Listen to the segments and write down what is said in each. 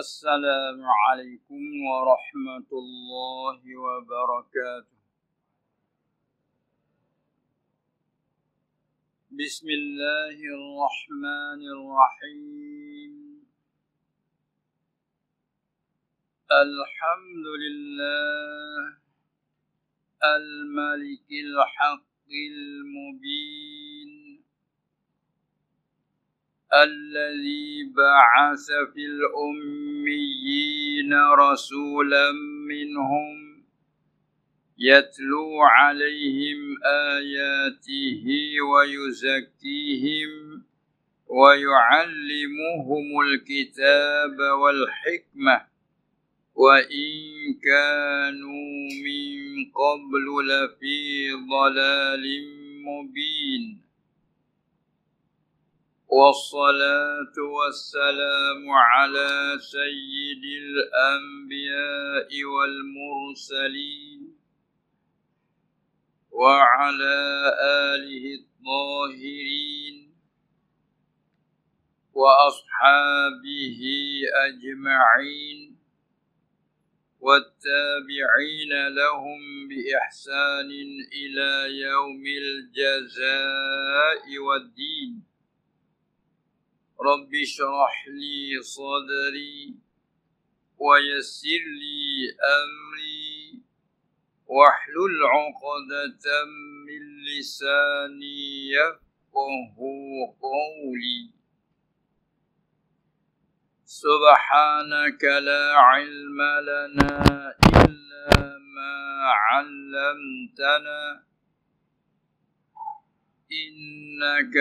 السلام عليكم ورحمة الله وبركاته. بسم الله الرحمن الرحيم. الحمد لله الملك الحق المبين الذي بعث في الأميين رسولا منهم يتلو عليهم آياته ويزكيهم ويعلمهم الكتاب والحكمة وإن كانوا من قبل لفي ضلال مبين. والصلاة والسلام على سيد الأنبياء والمرسلين وعلى آله الطاهرين وأصحابه أجمعين والتابعين لهم بإحسان إلى يوم الجزاء والدين. رب اشرح لي صدري ويسر لي أمري واحلل عقدة من لساني يفقه قولي. سبحانك لا علم لنا إلا ما علمتنا إنك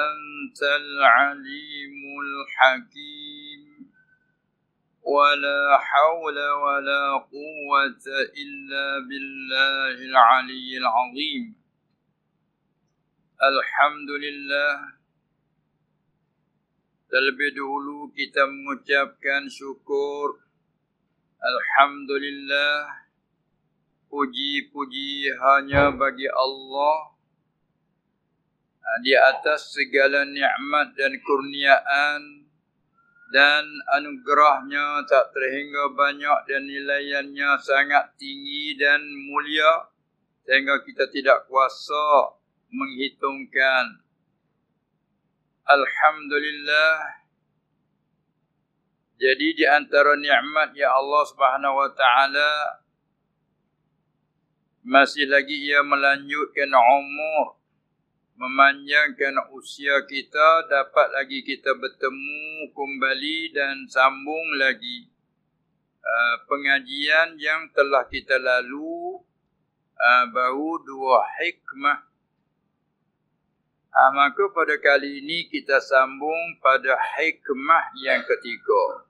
أنت العليم الحكيم. ولا حول ولا قوة إلا بالله العلي العظيم. Alhamdulillah. Terlebih dahulu kita mengucapkan syukur. Alhamdulillah. Puji-puji hanya bagi Allah. Di atas segala nikmat dan kurniaan dan anugerahnya tak terhingga banyak dan nilaiannya sangat tinggi dan mulia sehingga kita tidak kuasa menghitungkan. Alhamdulillah. Jadi di antara nikmat ya Allah Subhanahu wa taala masih lagi ia melanjutkan umur, memanjangkan usia kita, dapat lagi kita bertemu kembali dan sambung lagi pengajian yang telah kita lalu baru 2 hikmah. Maka pada kali ini kita sambung pada hikmah yang ketiga.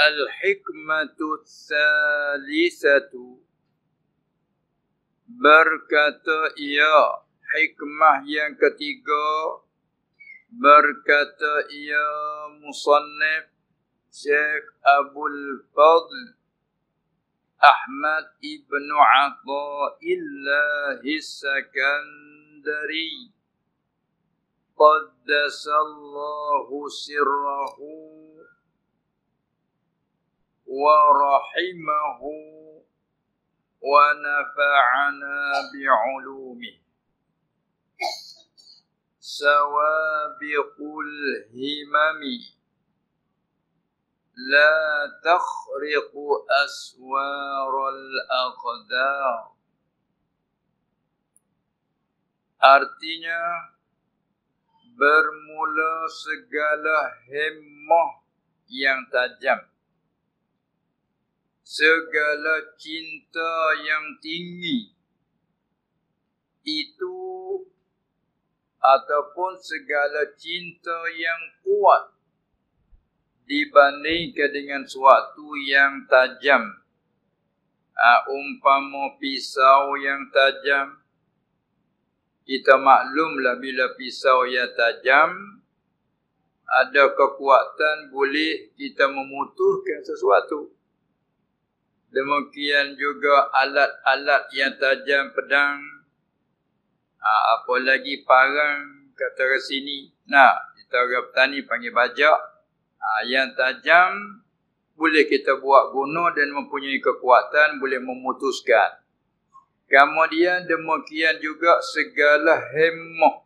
Al-hikmatu tsalisatu. Berkata ia, hikmah yang ketiga, berkata ia musannif Syekh Abul Fadl Ahmad ibn Athaillah As-Sakandari qaddasallahu sirrahu wa rahimahu ونفعنا بعلومه. سوابق الهمم لا تخرق أسوار الأقدار. Artinya, bermula segala himmah yang tajam, segala cinta yang tinggi itu ataupun segala cinta yang kuat dibandingkan dengan suatu yang tajam. Umpama pisau yang tajam, kita maklumlah bila pisau yang tajam ada kekuatan boleh kita memutuskan sesuatu. Demikian juga alat-alat yang tajam, pedang, apalagi parang, kata orang sini. Kita orang petani panggil bajak. Yang tajam boleh kita buat guna dan mempunyai kekuatan, boleh memutuskan. Kemudian demikian juga segala hemah,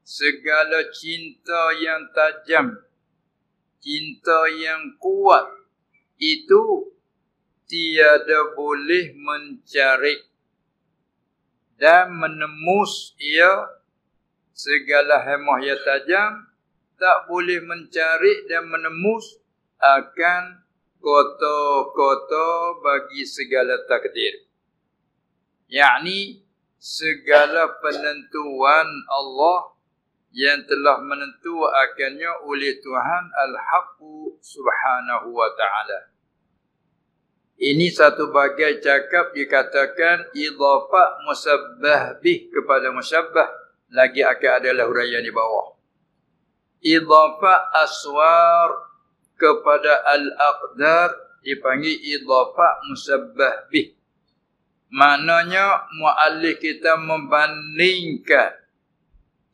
segala cinta yang tajam, cinta yang kuat, itu tiada boleh mencari dan menemus ia. Segala hemah yang tajam tak boleh mencari dan menemus akan kota-kota bagi segala takdir. Yakni segala penentuan Allah yang telah menentu akannya oleh Tuhan Al-Haqqu Subhanahu wa ta'ala. Ini satu bagai cakap dikatakan idhafah musabbah bih kepada musyabbah. Lagi akan adalah huraian di bawah. Idhafah aswar kepada al-aqdar dipanggil idhafah musabbah bih. Maknanya muallif kita membandingkan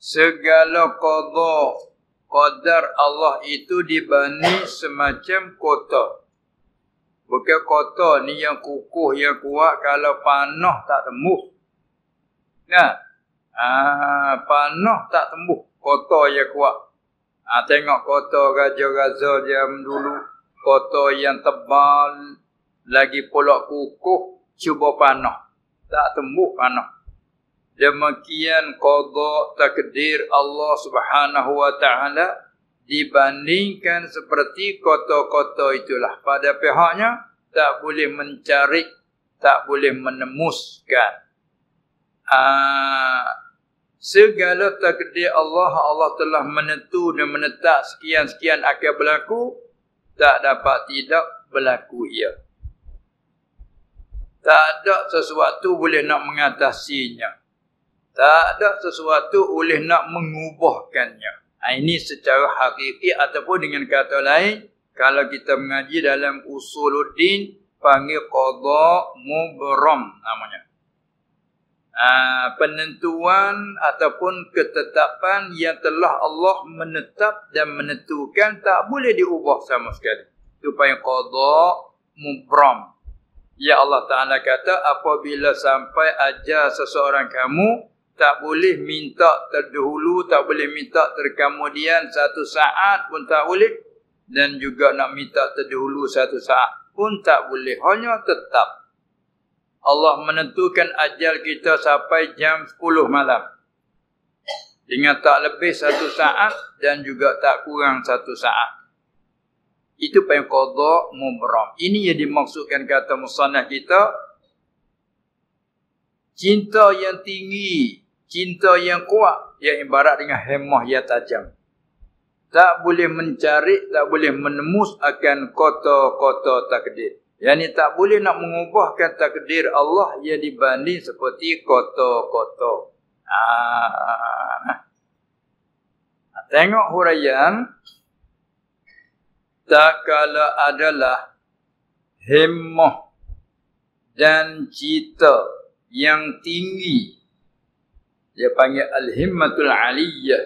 segala qadar Allah itu dibanding semacam kota. Bukan kota ni yang kukuh, yang kuat, kalau panah tak tembus. Nah, panah tak tembus, kota yang kuat. Tengok kota Raja Gaza jam dulu, kota yang tebal, lagi pula kukuh, cuba panah, tak tembus panah. Demikian qada takdir Allah Subhanahu wa ta'ala dibandingkan seperti kota-kota itulah. Pada pihaknya tak boleh mencari, tak boleh menemuskan. Segala takdir Allah, Allah telah menentu dan menetap sekian-sekian akan berlaku, tak dapat tidak berlaku ia. Tak ada sesuatu boleh nak mengatasinya. Tak ada sesuatu boleh nak mengubahkannya. Ini secara hakiki ataupun dengan kata lain, kalau kita mengaji dalam usuluddin, panggil qada mubram namanya. Penentuan ataupun ketetapan yang telah Allah menetap dan menentukan tak boleh diubah sama sekali. Itu panggil qada mubram. Ya Allah Ta'ala kata, apabila sampai ajal seseorang kamu, tak boleh minta terdahulu, tak boleh minta terkemudian, satu saat pun tak boleh. Dan juga nak minta terdahulu satu saat pun tak boleh. Hanya tetap. Allah menentukan ajal kita sampai jam 10 malam. Dengan tak lebih satu saat dan juga tak kurang satu saat. Itu yang qada mubram. Ini yang dimaksudkan kata musannaf kita. Cinta yang tinggi, cinta yang kuat, yang ibarat dengan hemah yang tajam. Tak boleh mencari, tak boleh menemus akan kota-kota takdir. Yang ini tak boleh nak mengubahkan takdir Allah yang dibanding seperti kota-kota. Tengok huraian. Tak kala adalah hemah dan cita yang tinggi. Dia panggil al-himmatul aliyah.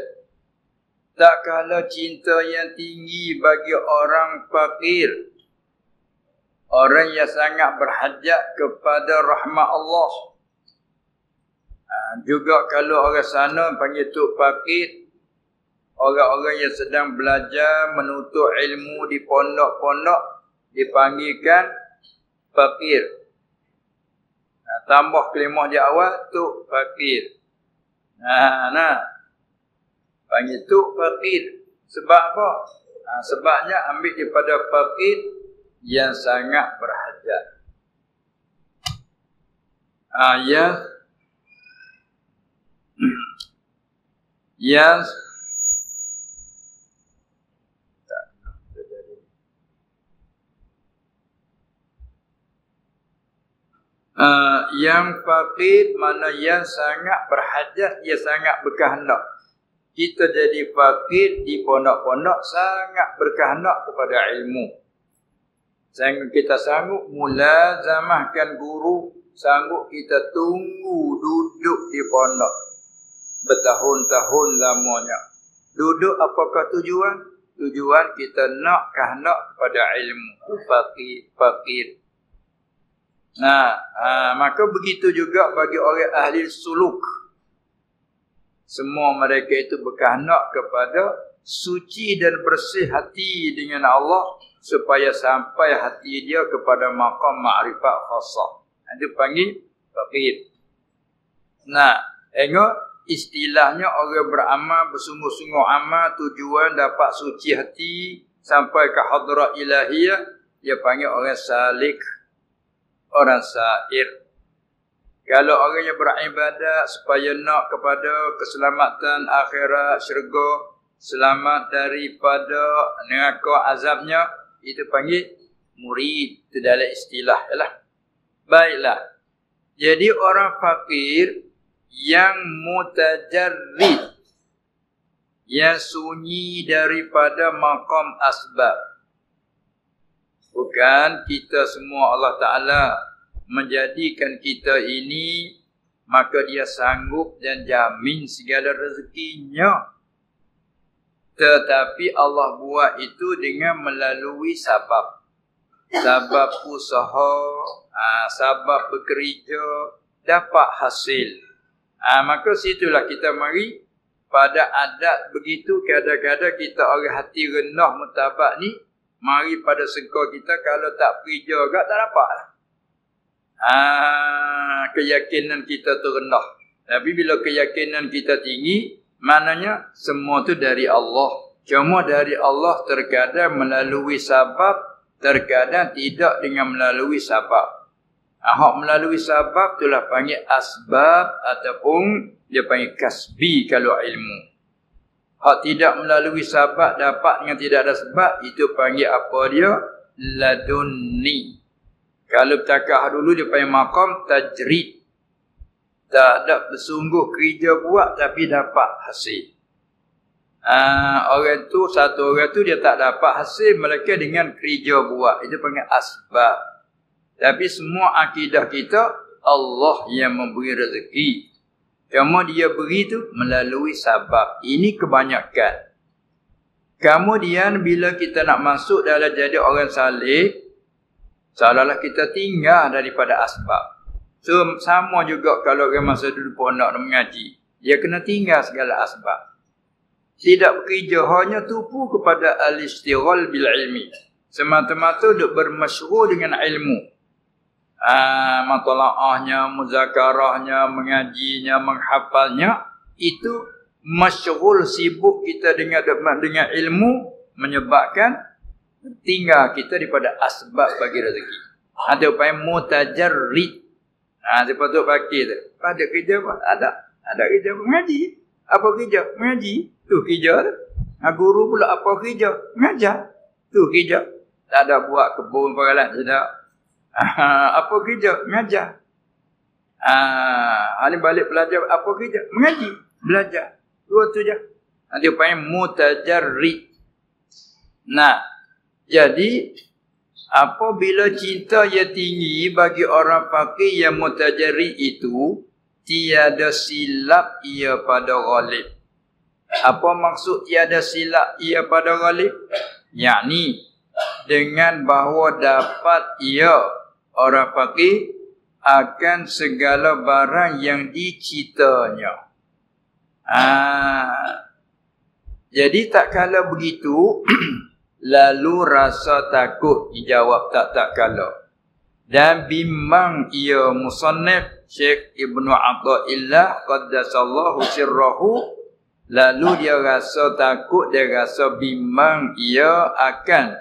Tak kala cinta yang tinggi bagi orang fakir. Orang yang sangat berhajat kepada rahmat Allah. Juga kalau orang sana panggil tuk fakir. Orang-orang yang sedang belajar menuntut ilmu di pondok-pondok dipanggilkan fakir. Tambah kalimah di awal, tuk fakir. Panggil tuk fakir. Sebab apa? Sebabnya ambil daripada fakir yang sangat berhajat. Yang fakir mana yang sangat berhajat, ia sangat berkehendak. Kita jadi fakir di pondok-pondok sangat berkehendak kepada ilmu. Kita sanggup mulazamahkan guru, sanggup kita tunggu duduk di pondok bertahun-tahun lamanya. Duduk apakah tujuan? Tujuan kita nak kepada ilmu. Fakir. Nah, maka begitu juga bagi orang ahli suluk. Semua mereka itu berkehendak kepada suci dan bersih hati dengan Allah supaya sampai hati dia kepada maqam ma'rifat khassah. Itu panggil fakir. Nah, tengok istilahnya orang beramal bersungguh-sungguh amal tujuan dapat suci hati sampai ke hadrat ilahiyah, dia panggil orang salik, orang sair. Kalau orang yang beribadat supaya nak kepada keselamatan akhirat syurga, selamat daripada neraka azabnya, itu panggil murid. Itu dalam istilah lah. Baiklah. Jadi orang fakir yang mutajarrid, yang sunyi daripada maqam asbab. Bukan kita semua Allah Ta'ala menjadikan kita ini, maka dia sanggup dan jamin segala rezekinya. Tetapi Allah buat itu dengan melalui sabab. Sabab usaha, sabab bekerja, dapat hasil. Maka situlah kita mari pada adat begitu. Kadang-kadang kita orang hati rendah mutabak ni, mari pada sengkau kita kalau tak kerja agak tak dapat lah. Keyakinan kita tu rendah. Tapi bila keyakinan kita tinggi, maknanya semua tu dari Allah. Cuma dari Allah terkadang melalui sabab, terkadang tidak dengan melalui sabab. Hak melalui sabab itulah panggil asbab ataupun dia panggil kasbi kalau ilmu. Hak tidak melalui sabab dapat dengan tidak ada sebab, itu panggil apa dia? Ladunni. Kalau bercakap dulu dia panggil maqam tajrid. Tak ada bersungguh kerja buat tapi dapat hasil. Satu orang tu dia tak dapat hasil melainkan dengan kerja buat. Itu panggil asbab. Tapi semua akidah kita Allah yang memberi rezeki. Cuma dia beri tu melalui sabab. Ini kebanyakan. Kemudian bila kita nak masuk dalam jadi orang saleh, seolah-olah kita tinggal daripada asbab. So, sama juga kalau orang masa dulu pondok nak mengaji. Dia kena tinggal segala asbab. Tidak bekerja, hanya tupu kepada al-istighal bil ilmi. Semata-mata duk bermasyhur dengan ilmu. Matalaahnya, muzakarahnya, mengajinya, menghafalnya. Itu masyghul sibuk kita dengan ilmu menyebabkan tinggal kita daripada asbab bagi rezeki. Ada upaya mutajarrid. Dia patut pakai tu. Ada kerja apa? Ada kerja mengaji. Apa kerja? Mengaji. Tu kerja tu. Guru pula apa kerja? Mengajar. Tu kerja. Tak ada buat kebun pergalan. Tidak. Apa kerja? Mengajar. Ini balik belajar. Apa kerja? Mengaji. Belajar. Dua tu je. Dia panggil mutajarrid. Nah, jadi apabila cinta yang tinggi bagi orang fakir yang mutajarrid itu, tiada silap ia pada ghalib. Apa maksud tiada silap ia pada ghalib? Yakni dengan bahawa dapat ia orang fakir akan segala barang yang dicitanya. Jadi tak kala begitu lalu rasa takut dijawab tak kala. Dan bimbang ia musannif Syekh Ibnu Athaillah qaddasallahu sirrahu, lalu dia rasa takut, dia rasa bimbang ia akan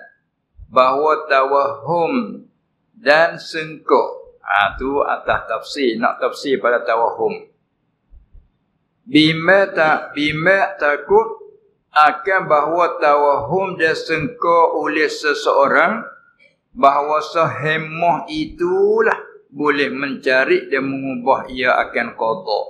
bahawa tawahum dan sengkok. Tu atas tafsir, nak tafsir pada tawahum. Bimbang takut akan bahawa tawahum dan sengkok oleh seseorang bahawa sehemah itulah boleh mencari dan mengubah ia akan qada.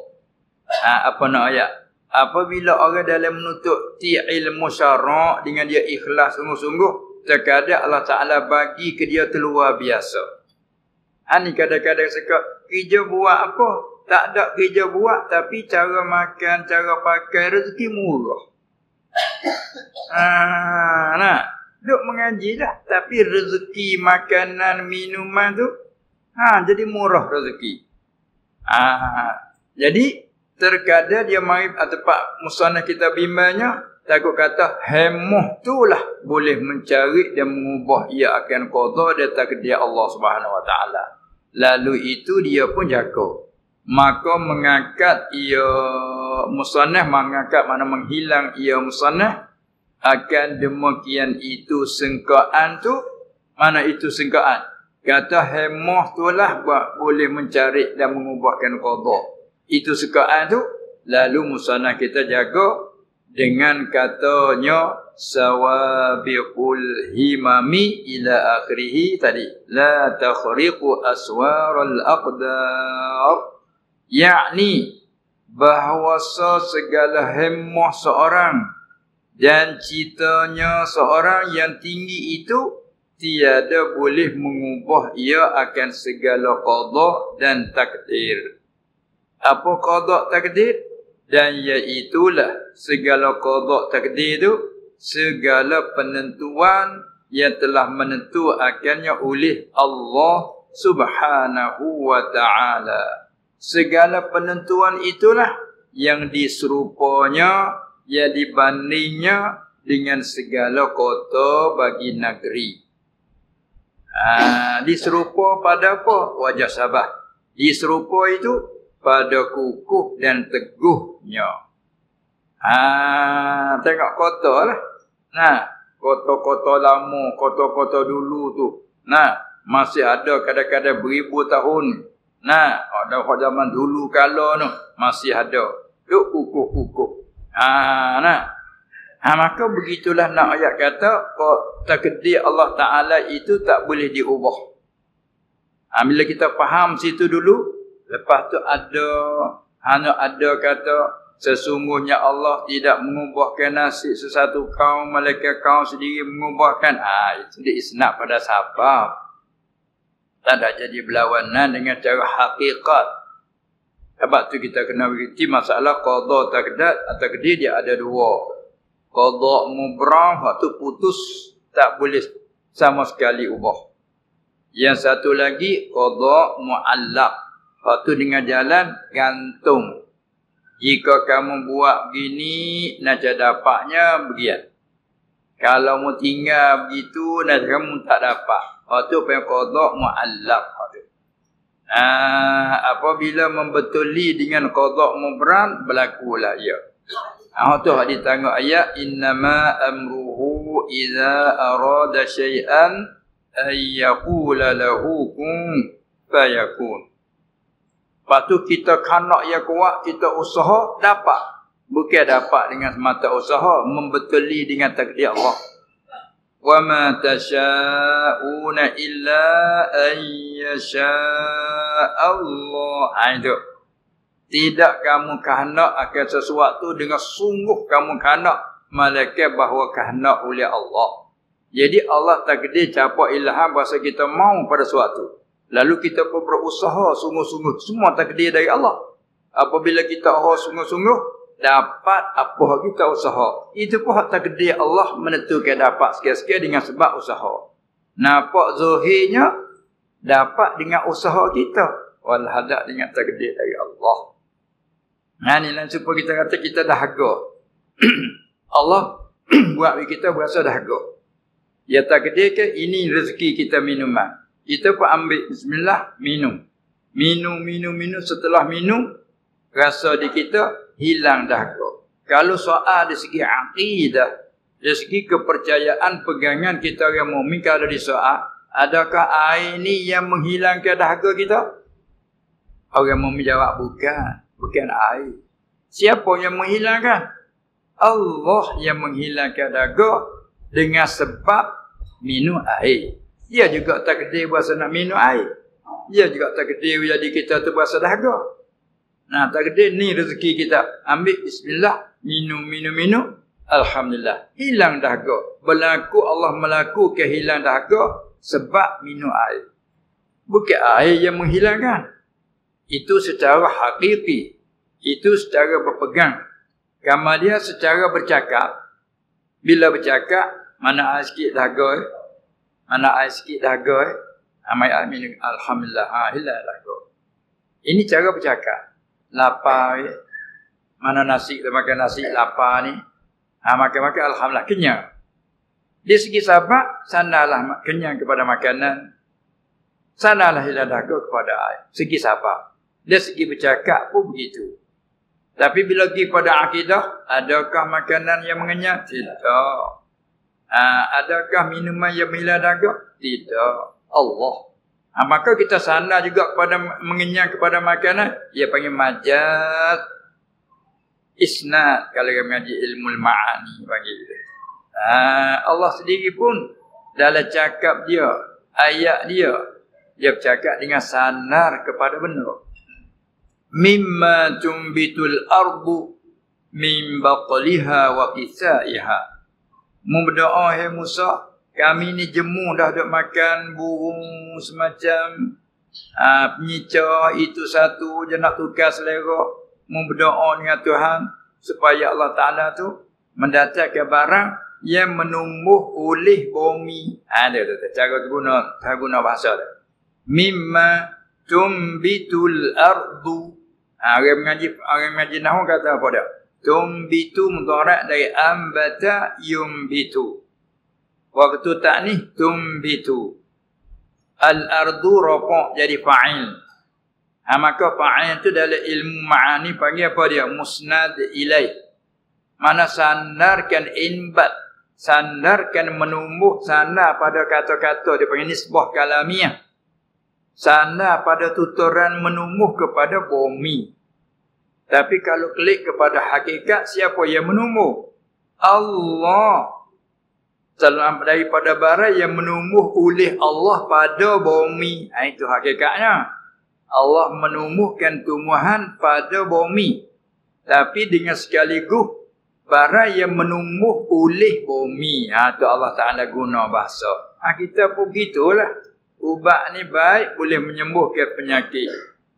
Apa nak ayat? Apabila orang dalam menuntut ilmu syarak dengan dia ikhlas sungguh-sungguh, terkadang Allah Ta'ala bagi ke dia terluar biasa. Ni kadang-kadang cakap, kerja buat apa? Tak ada kerja buat, tapi cara makan, cara pakai rezeki murah. Nah, duk mengaji dah. Tapi rezeki makanan, minuman tu, jadi murah rezeki. Jadi, terkadang dia mari tempat musannaf kita bimbangnya, takut kata, hemoh tu lah boleh mencari dan mengubah ia akan qada dan takdir Allah Subhanahu Wa Taala. Lalu itu dia pun jaga. Maka mengangkat ia musannaf, mengangkat mana menghilang ia musannaf, akan demikian itu sengkaan tu, mana itu sengkaan? Kata hemoh tu lah boleh mencari dan mengubahkan qada. Itu sengkaan tu, lalu musannaf kita jaga dengan katanya sawabiqul himami ila akhirih tadi. La takhriqu aswaral aqdar. Yakni bahawasa segala hemah seorang dan citanya seorang yang tinggi itu tiada boleh mengubah ia akan segala qada dan takdir. Apa qada takdir? Dan iaitulah segala qada takdir itu segala penentuan yang telah menentu akannya oleh Allah Subhanahu wa Ta'ala. Segala penentuan itulah yang diserupanya, yang dibandingnya dengan segala kota bagi negeri. Diserupa pada apa? Wajah Sabah. Diserupa itu pada kukuh dan teguhnya. Tengok kota lah. Kota-kota lama, kota-kota dulu tu. Masih ada kadang-kadang beribu tahun. Ada zaman dulu kala tu masih ada. Duk kukuh-kukuh. Maka begitulah nak ayat kata takdir Allah Ta'ala itu tak boleh diubah. Bila kita faham situ dulu, lepas tu ada kata sesungguhnya Allah tidak mengubahkan nasib sesuatu kaum, malaikat kaum sendiri mengubahkan. Itu diisnad pada sabab. Tak ada jadi berlawanan dengan cara hakikat. Sebab tu kita kena berhenti masalah qada takdir dia ada dua. Qada mubram, waktu putus tak boleh sama sekali ubah. Yang satu lagi qada muallaq, waktu dengan jalan gantung. Jika kamu buat begini, nak dapatnya begian. Kalau mau tinggal begitu, nak kamu tak dapat. Waktu yang qada muallaq. Apabila membetuli dengan qada mubram, berlakulah ia. Waktu ditanggung ayat innama amruhu idza arada syai'an ayyaqula lahu kun fayakun. Lepas tu kita kanak yang kuat, kita usaha dapat. Bukan dapat dengan semata usaha, membetuli dengan takdir Allah. Wa ma tasha'una illa an yasha' Allah. Itu. Tidak kamu kehendak akan sesuatu dengan sungguh kamu kehendak, malaikat bahawa kehendak oleh Allah. Jadi Allah takdir capai ilham bahasa kita mau pada sesuatu. Lalu kita pun berusaha sungguh-sungguh. Semua takdir dari Allah. Apabila kita sungguh-sungguh, dapat apa kita usaha. Itu pun takdir Allah menentukan dapat sikit-sikit dengan sebab usaha. Nampak zahirnya dapat dengan usaha kita. Walhadak dengan takdir dari Allah. Inilah supaya kita kata kita dahaga. Allah buat kita berasa dahaga. Ya takdirkan ini rezeki kita minuman. Kita pun ambil bismillah minum. Minum. Setelah minum, rasa di kita hilang dahaga. Kalau soal dari segi akidah, dari segi kepercayaan pegangan kita orang mukmin, kalau disoal, adakah air ni yang menghilangkan dahaga kita? Orang mukmin jawab bukan air. Siapa yang menghilangkan? Allah yang menghilangkan dahaga dengan sebab minum air. Dia juga takdir berasa nak minum air. Dia juga takdir jadi kita tu berasa dahaga. Takdir ni rezeki kita. Ambil bismillah, minum. Alhamdulillah. Hilang dahaga. Allah melakukan hilang dahaga sebab minum air. Bukan air yang menghilangkan. Itu secara hakiki. Itu secara berpegang. Kamal dia secara bercakap. Bila bercakap, mana air sikit dahaga mana air sikit dahaga amai amin alhamdulillah hilang dahaga. Ini cara bercakap. Lapar mana nasi kita makan nasi lapar ni. Makan-makan alhamdulillah kenyang. Di segi sahabat, sanalah kenyang kepada makanan. Sanalah hilang dahaga kepada air. Segi sahabat. Dari segi bercakap pun begitu. Tapi bila pergi pada akidah, adakah makanan yang mengenyang? Tidak. Adakah minuman yang menghilangkan dahaga? Tidak. Allah. Maka kita sana juga kepada mengenyang kepada makanan, ia panggil majaz isnad kalau yang mengaji ilmu ma'ani panggil. Allah sendiri pun dalam cakap dia, ayat dia bercakap dengan sanar kepada benar. Mimma tumbitul ardu min baqliha wa qisaiha. Berdoa hai Musa, kami ni jemu dah duk makan burung semacam penyicah itu satu je nak tukar selera. Berdoa dengan Tuhan supaya Allah Ta'ala tu mendatangkan barang yang menumbuh oleh bumi. Ada cara guna bahasa dia. Mimma tumbitul ardu. Orang mengaji nahwu kata apa dia? Tumbitu mudhari' dari ambata yumbitu. Waktu tak ni tumbitu. Al-ardu rafa' jadi fa'il. Maka fa'il tu dalam ilmu ma'ani panggil apa dia? Musnad ilaih. Mana sandarkan inbat. Sandarkan menumbuh sana pada kata-kata. Dia panggil nisbah kalamiah. Sana pada tuturan menumbuh kepada bumi. Tapi kalau klik kepada hakikat, siapa yang menumbuh? Allah. Daripada barang yang menumbuh oleh Allah pada bumi. Itu hakikatnya. Allah menumbuhkan tumbuhan pada bumi. Tapi dengan sekaligus barang yang menumbuh oleh bumi. Itu Allah Ta'ala guna bahasa. Kita pun begitulah. Ubat ni baik, boleh menyembuhkan penyakit.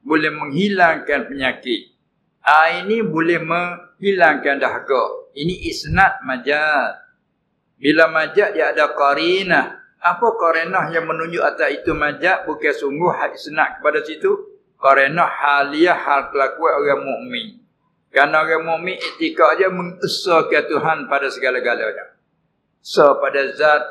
Boleh menghilangkan penyakit. Ini boleh menghilangkan dahaga. Ini isnad majaz. Bila majaz dia ada qarinah. Apa qarinah yang menunjuk atas itu majaz? Bukan sungguh isnad kepada situ. Qarinah haliyah hal kelakuan orang mukmin. Kerana orang mukmin iktikad dia mengesahkan Tuhan pada segala-galanya. Pada zat,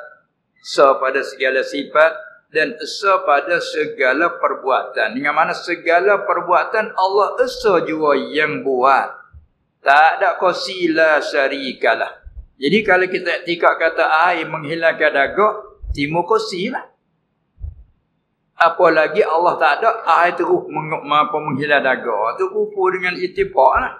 pada segala sifat, dan esa pada segala perbuatan. Dengan mana segala perbuatan Allah esa jua yang buat. Tak ada qasila syarikalah. Jadi kalau kita iktikad kata air menghilangkan dahaga, timur qasilah. Apalagi Allah tak ada air terus menghilang dahaga. Itu kufur dengan ittifaq lah.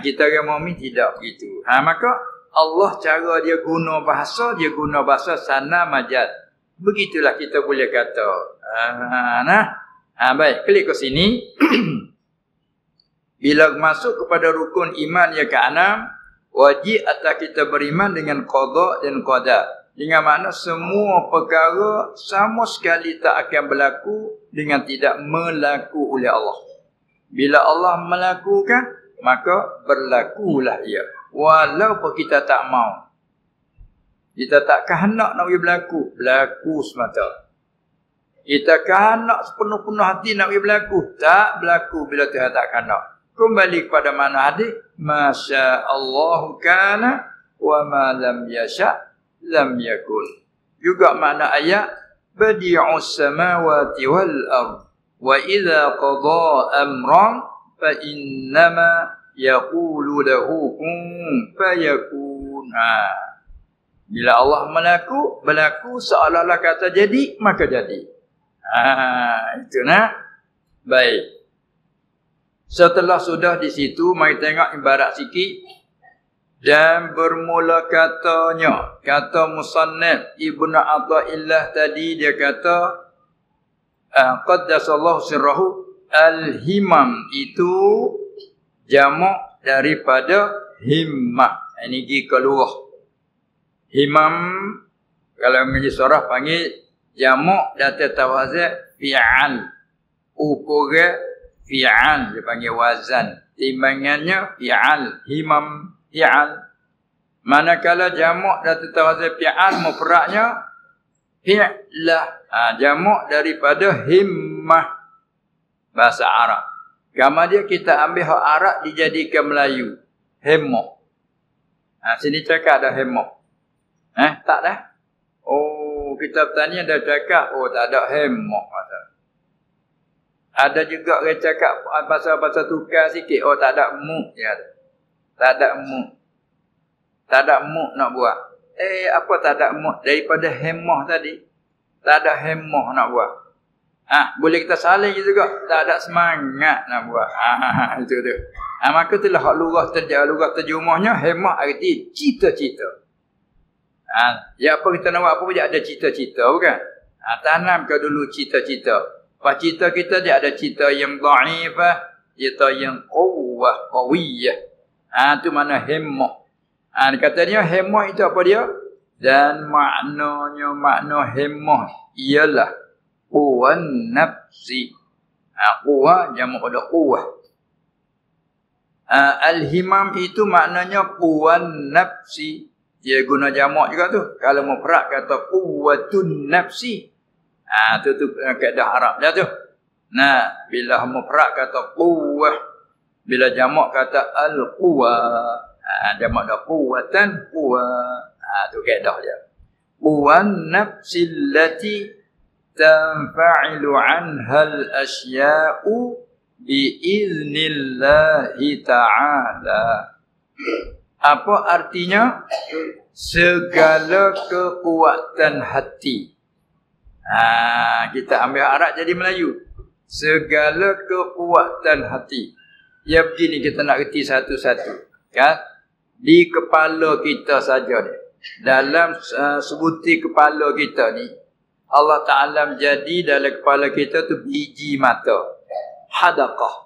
Kita orang mukmin tidak begitu. Maka Allah cara dia guna bahasa sana majaz. Begitulah kita boleh kata. Baik, klik ke sini. Bila masuk kepada rukun iman yang ke-6, wajib atas kita beriman dengan qada dan qadar. Dengan makna semua perkara sama sekali tak akan berlaku dengan tidak melaku oleh Allah. Bila Allah melakukan, maka berlakulah ia. Walaupun kita tak mau. Kita tak kehendak nak berlaku. Berlaku semata. Kita kehendak sepenuh-penuh hati nak berlaku. Tak berlaku bila Tuhan tak kehendak. Kembali kepada mana hadis. Masya Allahu kana wa ma lam yasha' lam yakun. Juga makna ayat. Badi'us samawati wal ard. Wa idha qadha amran fa innama yaqulu lahu kun fayakun. Bila Allah berlaku seolah-olah kata jadi, maka jadi. Itu nah. Baik. Setelah sudah di situ, mari tengok ibarat sikit. Dan bermula katanya, kata musannif Ibnu Athaillah tadi, dia kata qaddasallahu sirrahu al-himam, itu jamak daripada himmah. Ini gi keluar. Himam, kalau mengaji surah panggil jamak data tawazan fi'al. Ukuran fi'al, dia panggil wazan. Timbangannya fi'al, himam fi'al. Manakala jamak dan tawazan fi'al mufradnya fi'lah. Jamak daripada himmah bahasa Arab. Gambar dia kita ambil hak Arab dijadikan Melayu. Himmah. Sini cakap ada himmah. Tak dah. Oh, kita petani ada cakap tak ada himmah. Ada juga orang cakap pasal-pasal tukar sikit. Tak ada mu. Ya. Tak ada mu. Tak ada mu nak buat. Apa tak ada mu? Daripada hemah tadi. Tak ada hemah nak buat. Boleh kita salih juga. Tak ada semangat nak buat. Itu tu. Maka itulah hak lurah terjemahnya. Hemah arti cita-cita. Ya apa kita nak buat apa pun dia ada cita-cita bukan? Tanamkan dulu cita-cita. Pas cita kita dia ada cita yang dhaifah, cita yang qawiyah. Tu mana hemah. Katanya hemah itu apa dia? Dan makna hemah ialah quwwan nafsi. Quwwah jamak pada quwwah. Al-himam itu maknanya quwwan nafsi. Dia guna jamak juga tu. Kalau mufrad kata quwwatun nafsi. Tu kaedah Arab dia tu. Bila mufrad kata quwwah, bila jamak kata al-quwa, jamak dah quwwatan quwa. Tu kaedah dia. Quwwan nafsil lati tanfa'ilu 'anha al-asya'u biiznillahi ta'ala. Apa artinya? Segala kekuatan hati. Kita ambil Arab jadi Melayu. Segala kekuatan hati. Ya begini kita nak reti satu-satu. Kan? Di kepala kita saja ni. Dalam sebutir kepala kita ni. Allah Ta'ala menjadi dalam kepala kita tu biji mata. Hadaqah.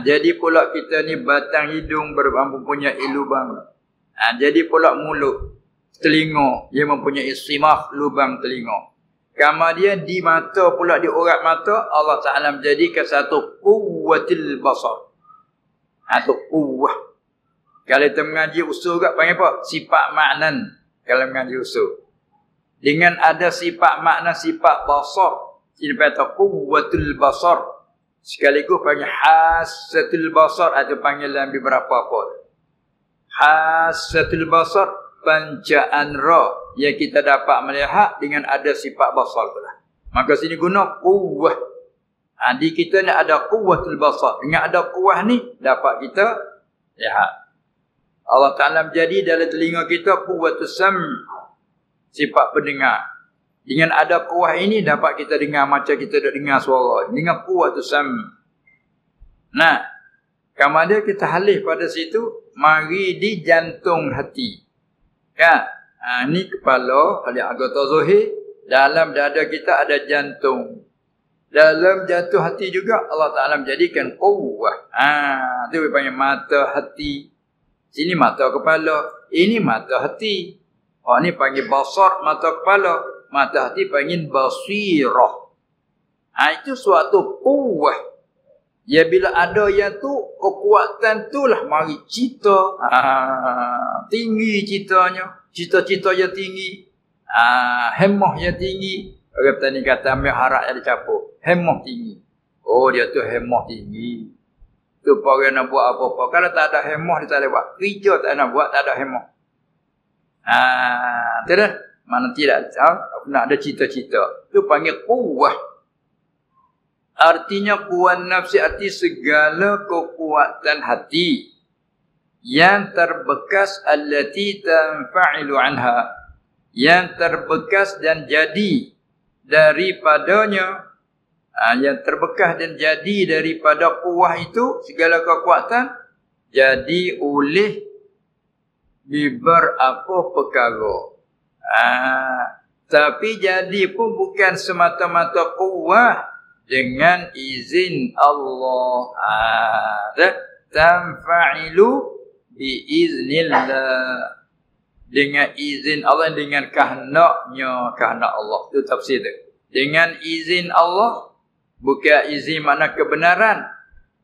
Jadi pula kita ni batang hidung mempunyai lubang. Jadi pula mulut, telinga yang mempunyai simah lubang telinga. Kemudian di mata pula di urat mata Allah Taala menjadikan satu quwwatil basar. Satu quwwah. Kalau kita mengaji usul kat panggil apa? Sifat maknan. Kalau mengaji usul. Dengan ada sifat makna sifat basar, ini kata quwwatul basar. Sekaligus panggil hasatul basar atau panggilan beberapa apa. Hasatul basar pancaan ra yang kita dapat melihat dengan ada sifat basar pula. Maka sini guna quwwah. Di kita ni ada quwwatul basar. Dengan ada quwwah ni dapat kita lihat. Allah Ta'ala menjadi dalam telinga kita quwwatus sam', sifat pendengar. Dengan ada kuah ini dapat kita dengar macam kita dah dengar suara. Dengan kuah tu sam. Kemudian kita halih pada situ. Mari di jantung hati. Kan? Ni kepala. Oleh anggota zuhir. Dalam dada kita ada jantung. Dalam jantung hati juga Allah Ta'ala menjadikan kuah. Itu panggil mata hati. Sini mata kepala. Ini mata hati. Ni panggil basar mata kepala. Mata hati panggil basirah. Itu suatu kuwah. Ya bila ada yang tu, kekuatan tu lah mari cita. Tinggi citanya. Cita-cita yang tinggi. Hemah yang tinggi. Orang petani kata ambil harap yang dicapur. Hemah tinggi. Oh dia tu hemah tinggi. Tu orang nak buat apa-apa. Kalau tak ada hemah dia tak boleh buat. Kerja tak nak buat tak ada hemah. Tidak. Mana tidak nak ada cita-cita. Itu panggil quwwah. Artinya quwwan nafsi arti segala kekuatan hati yang terbekas allati tanfa'ilu anha. Yang terbekas dan jadi daripadanya. Yang terbekas dan jadi daripada quwwah itu segala kekuatan jadi oleh beberapa perkara. Tapi jadi pun bukan semata-mata quwwah dengan izin Allah. Tanfa'ilu biiznillah. Dengan izin Allah, dengan kehendaknya, kehendak Allah. Itu tafsir dia. Dengan izin Allah, bukan izin makna kebenaran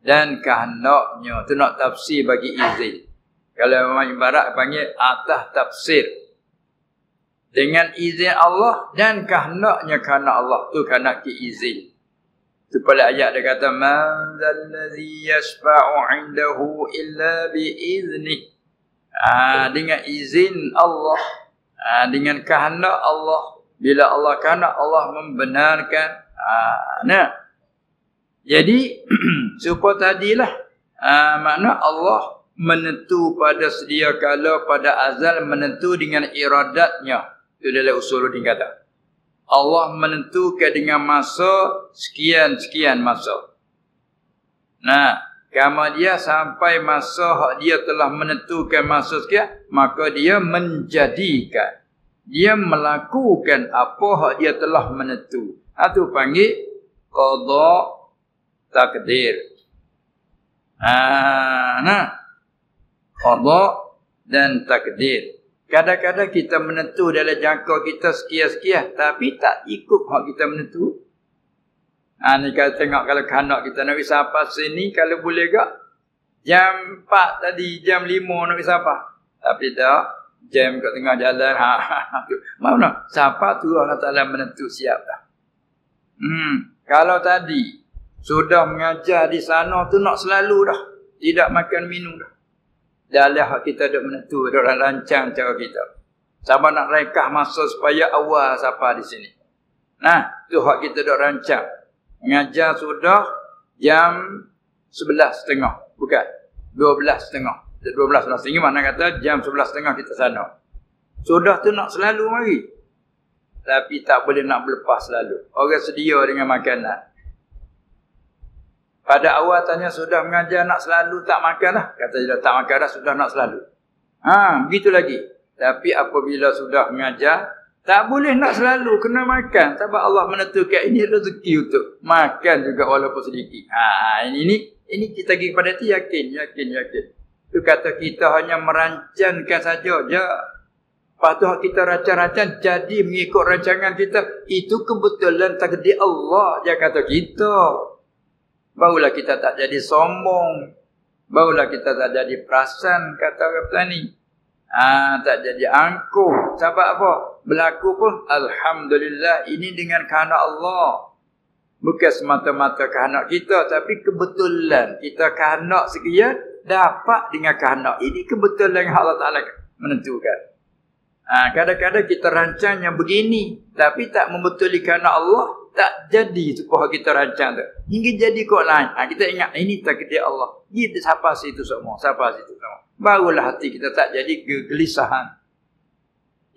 dan kehendaknya. Itu nak tafsir bagi izin. Kalau orang ibarat panggil atas tafsir. Dengan izin Allah dan kehendaknya kerana Allah. Tu kehendak izin. Tu pada ayat dia kata, man zallazi yashfa'u 'indahu illa bi'izni. Dengan izin Allah, dengan kehendak Allah. Bila Allah kehendak, Allah membenarkan. Nah. Jadi supaya tadilah makna Allah menentu pada sedia kala pada azal, menentu dengan iradatnya. Itu dalam Usuluddin kata. Allah menentukan dengan masa sekian-sekian masa. Nah, kemudian sampai masa hak dia telah menentukan masa sekian, maka dia menjadikan, dia melakukan apa hak dia telah menentu. Itu panggil qada takdir. Qada dan takdir. Kadang-kadang kita menentu dalam jangka kita sekian-sekian, tapi tak ikut hak kita menentu. Ni kalau tengok, kalau kanak kita nak pergi sapa sini, kalau boleh gak jam 4 tadi, jam 5 nak pergi sapa. Tapi tak, jam kat tengah jalan. Mana? Sapa tu Allah Ta'ala menentu siap dah. Kalau tadi sudah mengajar di sana tu nak selalu dah. Tidak makan minum dah. Dalam hak kita dah menentu, dah rancang cara kita. Sama nak rekah masa supaya awal siapa di sini. Nah, tu hak kita dah rancang. Mengajar sudah jam 11.30. Bukan. 12.30. 12.30 mana kata jam 11.30 kita sana. Sudah tu nak selalu mari. Tapi tak boleh nak berlepas selalu. Orang sedia dengan makanan. Pada awal tanya sudah mengajar nak selalu tak makan dah. Kata dia tak makan dah, sudah nak selalu. Begitu lagi. Tapi apabila sudah mengajar, tak boleh nak selalu, kena makan. Sebab Allah menentukan ini rezeki untuk makan juga walaupun sedikit. Ini kita pergi kepada itu yakin. Itu kata kita hanya merancangkan saja. Lepas tu kita rancang-rancang jadi mengikut rancangan kita. Itu kebetulan takdir Allah. Dia kata kita. Barulah kita tak jadi sombong. Barulah kita tak jadi perasan, kata orang petani. Tak jadi angkuh. Sebab apa? Berlaku pun, alhamdulillah, ini dengan kehendak Allah. Bukan semata-mata kehendak kita, tapi kebetulan kita kehendak sekian, dapat dengan kehendak. Ini kebetulan yang Allah Ta'ala menentukan. Kadang-kadang kita rancangnya begini, tapi tak membetuli kehendak Allah. Tak jadi supaya kita rancang tu. Hingga jadi kok lain. Kita ingat ini takdir Allah. Dia siapa situ semua. Barulah hati kita tak jadi kegelisahan.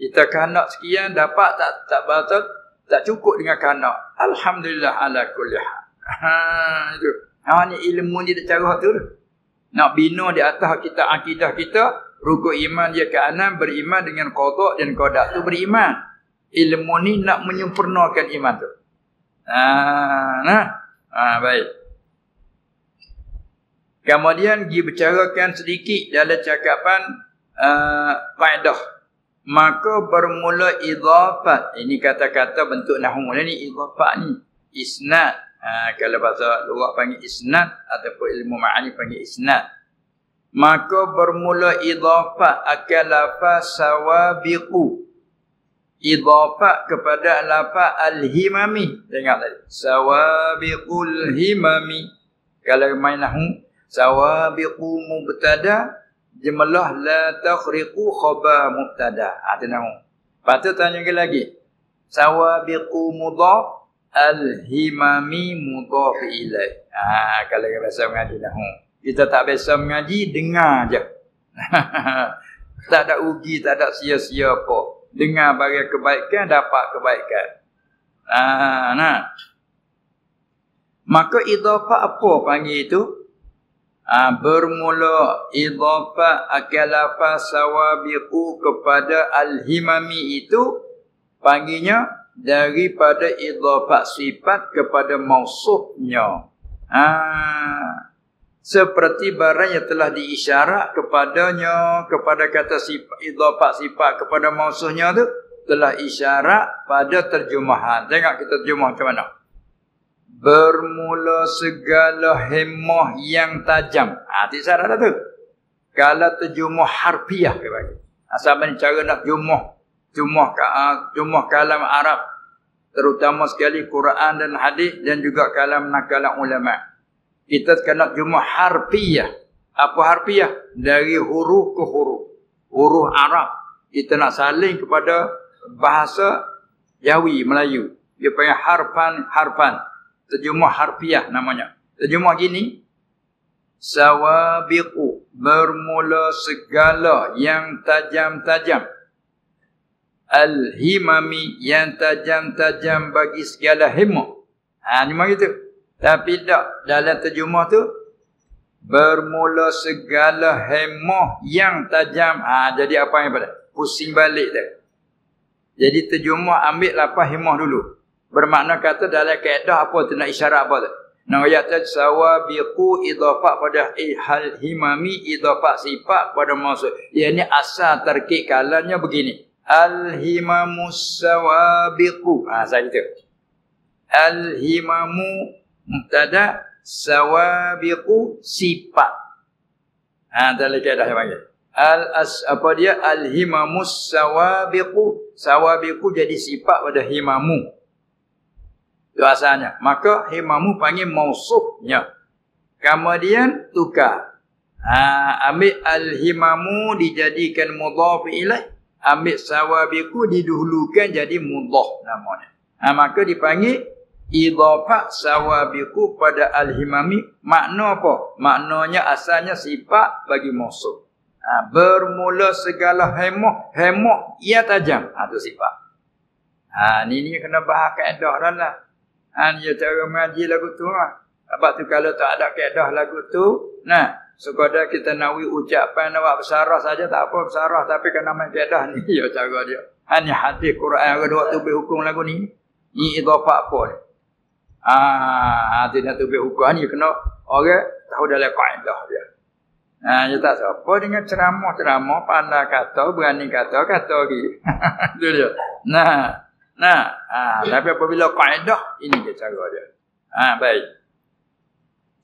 Kita kehendak sekian dapat tak batal, tak cukup dengan kehendak. Alhamdulillah ala kulli hal. Itu. Ni ilmu dia cara tu. Nak bina di atas kita akidah kita, rukun iman dia ke anan, beriman dengan qada dan qada tu beriman. Ilmu ni nak menyempurnakan iman tu. Baik. Kemudian dia bicarakan sedikit dalam cakapan kaedah. Maka bermula idhafat. Ini kata-kata bentuk nahwu ni idhafat ni. Isnad. Kalau bahasa luar panggil isnad ataupun ilmu ma'ani panggil isnad. Maka bermula idhafat akal lafaz sawabiqu. Idhafat kepada lafaz al-himami. Tengok tadi. Sawabiqul himami. Kalau main nahwu, sawabiqu mubtada, jumlah la takhriqu khabar mubtada. Itu nahwu. Lepas tu tanya lagi. Sawabiqu mudhaf, al-himami mudhaf ilaih. Kalau kita biasa mengaji nahwu. Kita tak biasa mengaji, dengar je. Tak ada rugi, tak ada sia-sia apa. Dengar bagi kebaikan, dapat kebaikan. Maka idhafah apa panggil itu? Bermula idhafah akal lafaz sawabiqu kepada al-himami itu panggilnya daripada idhafah sifat kepada mausufnya. Seperti barang yang telah diisyarat kepadanya, kepada kata sifat, idhafah sifat kepada mausufnya tu telah isyarat pada terjemahan. Tengok kita terjemah macam mana. Bermula segala hemah yang tajam. Itu isyarat dah tu. Kalau terjemah harfiah ke bagi. Asal ni cara nak jumah kalam Arab, terutama sekali Quran dan hadis dan juga kalam nakalan ulama. Kita kena jumah harfiah. Apa harfiah? Dari huruf ke huruf. Huruf Arab. Kita nak saling kepada bahasa Jawi, Melayu. Dia panggil harfan. Terjemah harfiah namanya. Terjemah gini. Sawabiqu, bermula segala yang tajam-tajam. Al-himami, yang tajam-tajam bagi segala himmah. Ni memang gitu. Tapi tak, dalam terjemah tu, bermula segala himmah yang tajam. Jadi apa yang pada? Pusing balik tu. Jadi terjemah ambil lapar himmah dulu. Bermakna kata dalam kaedah apa tu, nak isyarat apa tu? Nak ayat tu sawabiqu idafah pada himami, idafah sifat pada maksud. Ia ni asal terkik kalannya begini. Al-himamus sawabiqu. Saya itu. Al-himamu mubtada, sawabiqu sifat. Dalam kaedah yang panggil. Al-himamus sawabiqu. Sawabiqu jadi sifat pada himamu. Itu asalnya. Maka himamu panggil mausufnya. Kemudian tukar. Ambil al-himamu dijadikan mudhaf ilaih. Ambil sawabiqu didahulukan jadi mudhaf namanya. Maka dipanggil idhafah sawabiqu pada al-himami. Makna apa? Maknanya asalnya sifat bagi mausuf. Bermula segala hemah ia tajam. Itu sifat. Ni kena bahas kaedah dah lah. Dia cara mengaji lagu tu lah. Sebab tu kalau tak ada kaedah lagu tu, sekadar kita nawi ucapan awak bersarah saja tak apa bersarah, tapi kena main kaedah ni ya cara dia. Ni hadis Quran ada waktu berhukum lagu ni. Ni idhafah apa ni? Tidak tu berhukum ni kena orang tahu dalam kaedah dia. Dia tak siapa dengan ceramah-ceramah pandai kata, berani kata lagi. Itu dia. Tapi apabila kaedah, ini dia cara dia. Baik.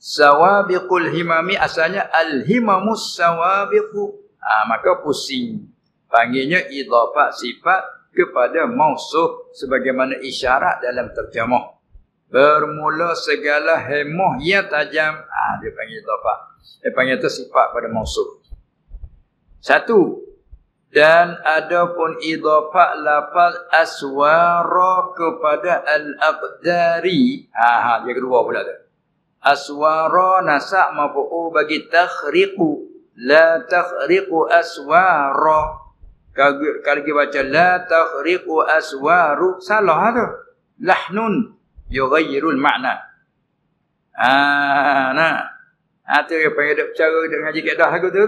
Sawabiqul himami asalnya al-himamus sawabiqu. Maka pusing. Panggilnya idhafah sifat kepada mausuf sebagaimana isyarat dalam terjemah. Bermula segala hemah yang tajam. Dia panggil idhafah. Dia panggil itu sifat pada mausuf. Satu. Dan adapun idhafah lafaz aswara kepada al-aqdari. Dia kedua pula tu. Aswara nasak mafu'u bagi takhriqu. La takhriqu aswara. Kalau kita baca la takhriqu aswaru, salah tu. Lahnun yughayyirul makna. Itu yang panggil cara dengan ngaji kaedah lagu tu.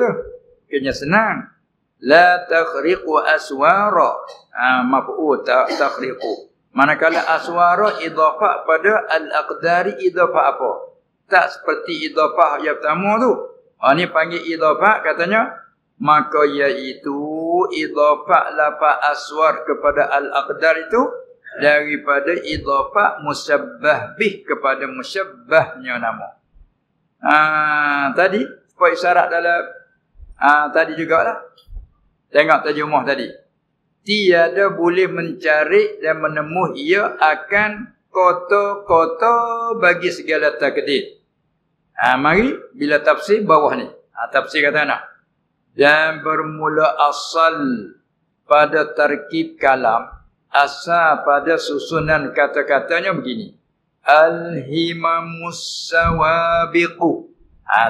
Kena senang. La takhriqu aswara. Maf'ul takhriqu. Manakala aswara idhafah pada al-aqdari idhafah apa? Tak seperti idhafah yang pertama tu. Ni panggil idhafah katanya. Maka iaitu idhafah lafaz aswar kepada al-aqdar itu daripada idhafah musyabbah bih kepada musyabbahnya nama. Tadi sebab isyarat dalam tadi jugalah. Tengok terjemah tadi. Tiada boleh mencari dan menemui ia akan kota-kota bagi segala takdir. Mari bila tafsir bawah ni. Tafsir kata nak. Dan bermula asal pada tarkib kalam. Asal pada susunan kata-katanya begini. Al-himamus sawabiqu.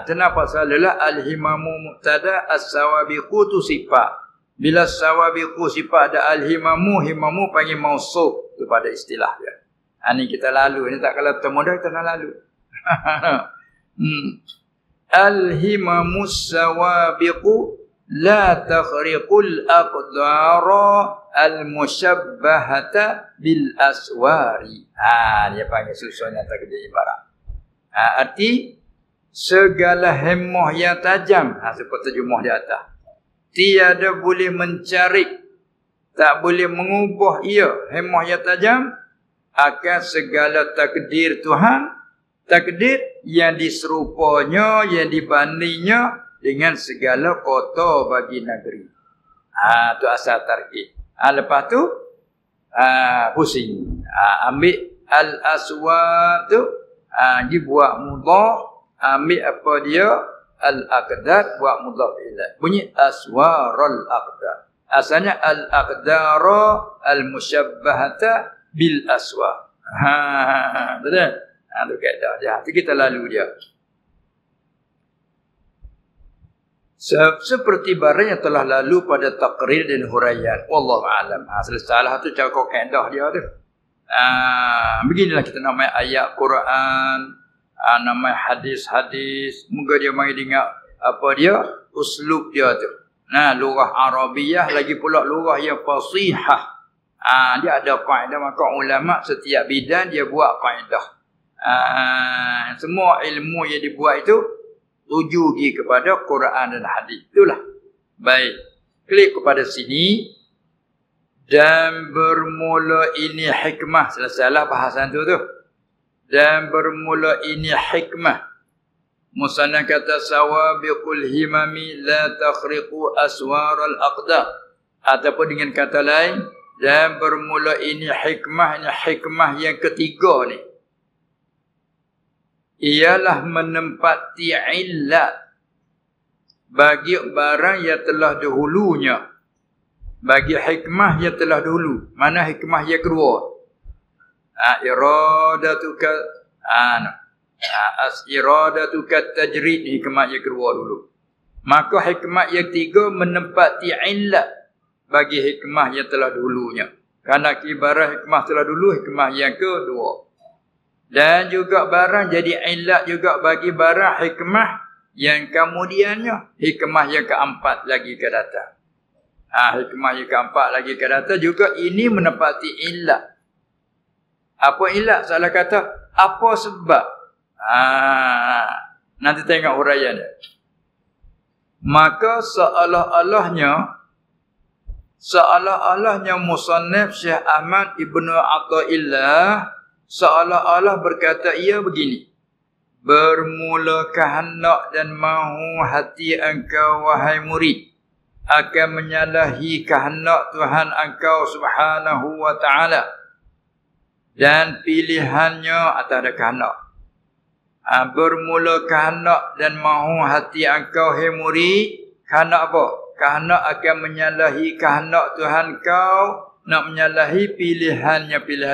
Kenapa salalah al-himamu mubtada, as-sawabiqu tu sifat. Bila sawabiqu sifat ada al-himamu, himamu panggil mausuf. Itu pada istilah dia. Ini kita lalu. Ini tak kalau termudah kita nak lalu. Al-himamus sawabiqu la takhriqul aqdara al-musyabbahata bil aswari. Dia panggil susunan takdir ibarat. Arti segala hemah yang tajam. Seperti terjemah di atas. Tiada boleh mencari, tak boleh mengubah ia hemah yang tajam akan segala takdir Tuhan. Takdir yang diserupanya, yang dibandingnya dengan segala kota bagi negeri. Tu asal tarkib. Lepas tu pusing. Ambil al-aswad tu dibuat mudhaf, ambil apa dia al-aqdar buat mudhaf ilaih. Bunyi aswarul aqdar. Asalnya al-aqdara al-musyabbahata bil aswar. Betul? Tu kaedah dia. Tu kita lalu dia. Seperti barang yang telah lalu pada taqrir dan huraian. Wallahu a'lam. Salah tu cara kaedah dia tu. Beginilah kita namai ayat Quran, namai hadis-hadis. Moga dia mari dengar apa dia uslub dia tu. Lugah Arabiyah lagi pula lugah yang fasihah. Dia ada kaedah, maka ulama setiap bidang dia buat kaedah. Semua ilmu yang dibuat itu tuju kepada Quran dan hadis. Itulah. Baik. Klik kepada sini. Dan bermula ini hikmah. Selesailah bahasan tu. Dan bermula ini hikmah. Musanna kata sawabiqul himami la takhriqu aswar al-aqdar. Ataupun dengan kata lain, dan bermula ini hikmah yang ketiga ni. Ialah menempati illat bagi barang yang telah dahulunya. Bagi hikmah yang telah dahulu. Mana hikmah yang kedua? Iradatuka iradatuka tajrid, hikmah yang kedua dulu. Maka hikmah yang ketiga menempati illat bagi hikmah yang telah dahulunya. Karena ibarat hikmah telah dulu, hikmah yang kedua. Dan juga barang jadi illat juga bagi barang hikmah yang kemudiannya. Hikmah yang keempat lagi ke datang. Hikmah yang keempat lagi ke datang juga ini menepati illat. Apa illat? Salah kata, apa sebab? Nanti tengok huraian dia. Maka seolah-olahnya musannif Syekh Ahmad Ibnu Athaillah seolah-olah berkata ia begini. Bermulakah hendak dan mahu hati engkau wahai murid akan menyalahi kehendak Tuhan engkau subhanahu wa ta'ala dan pilihannya atas ada kehendak. Bermula kehendak dan mahu hati engkau hai murid. Kehendak apa? Kehendak akan menyalahi kehendak Tuhan kau, nak menyalahi pilihan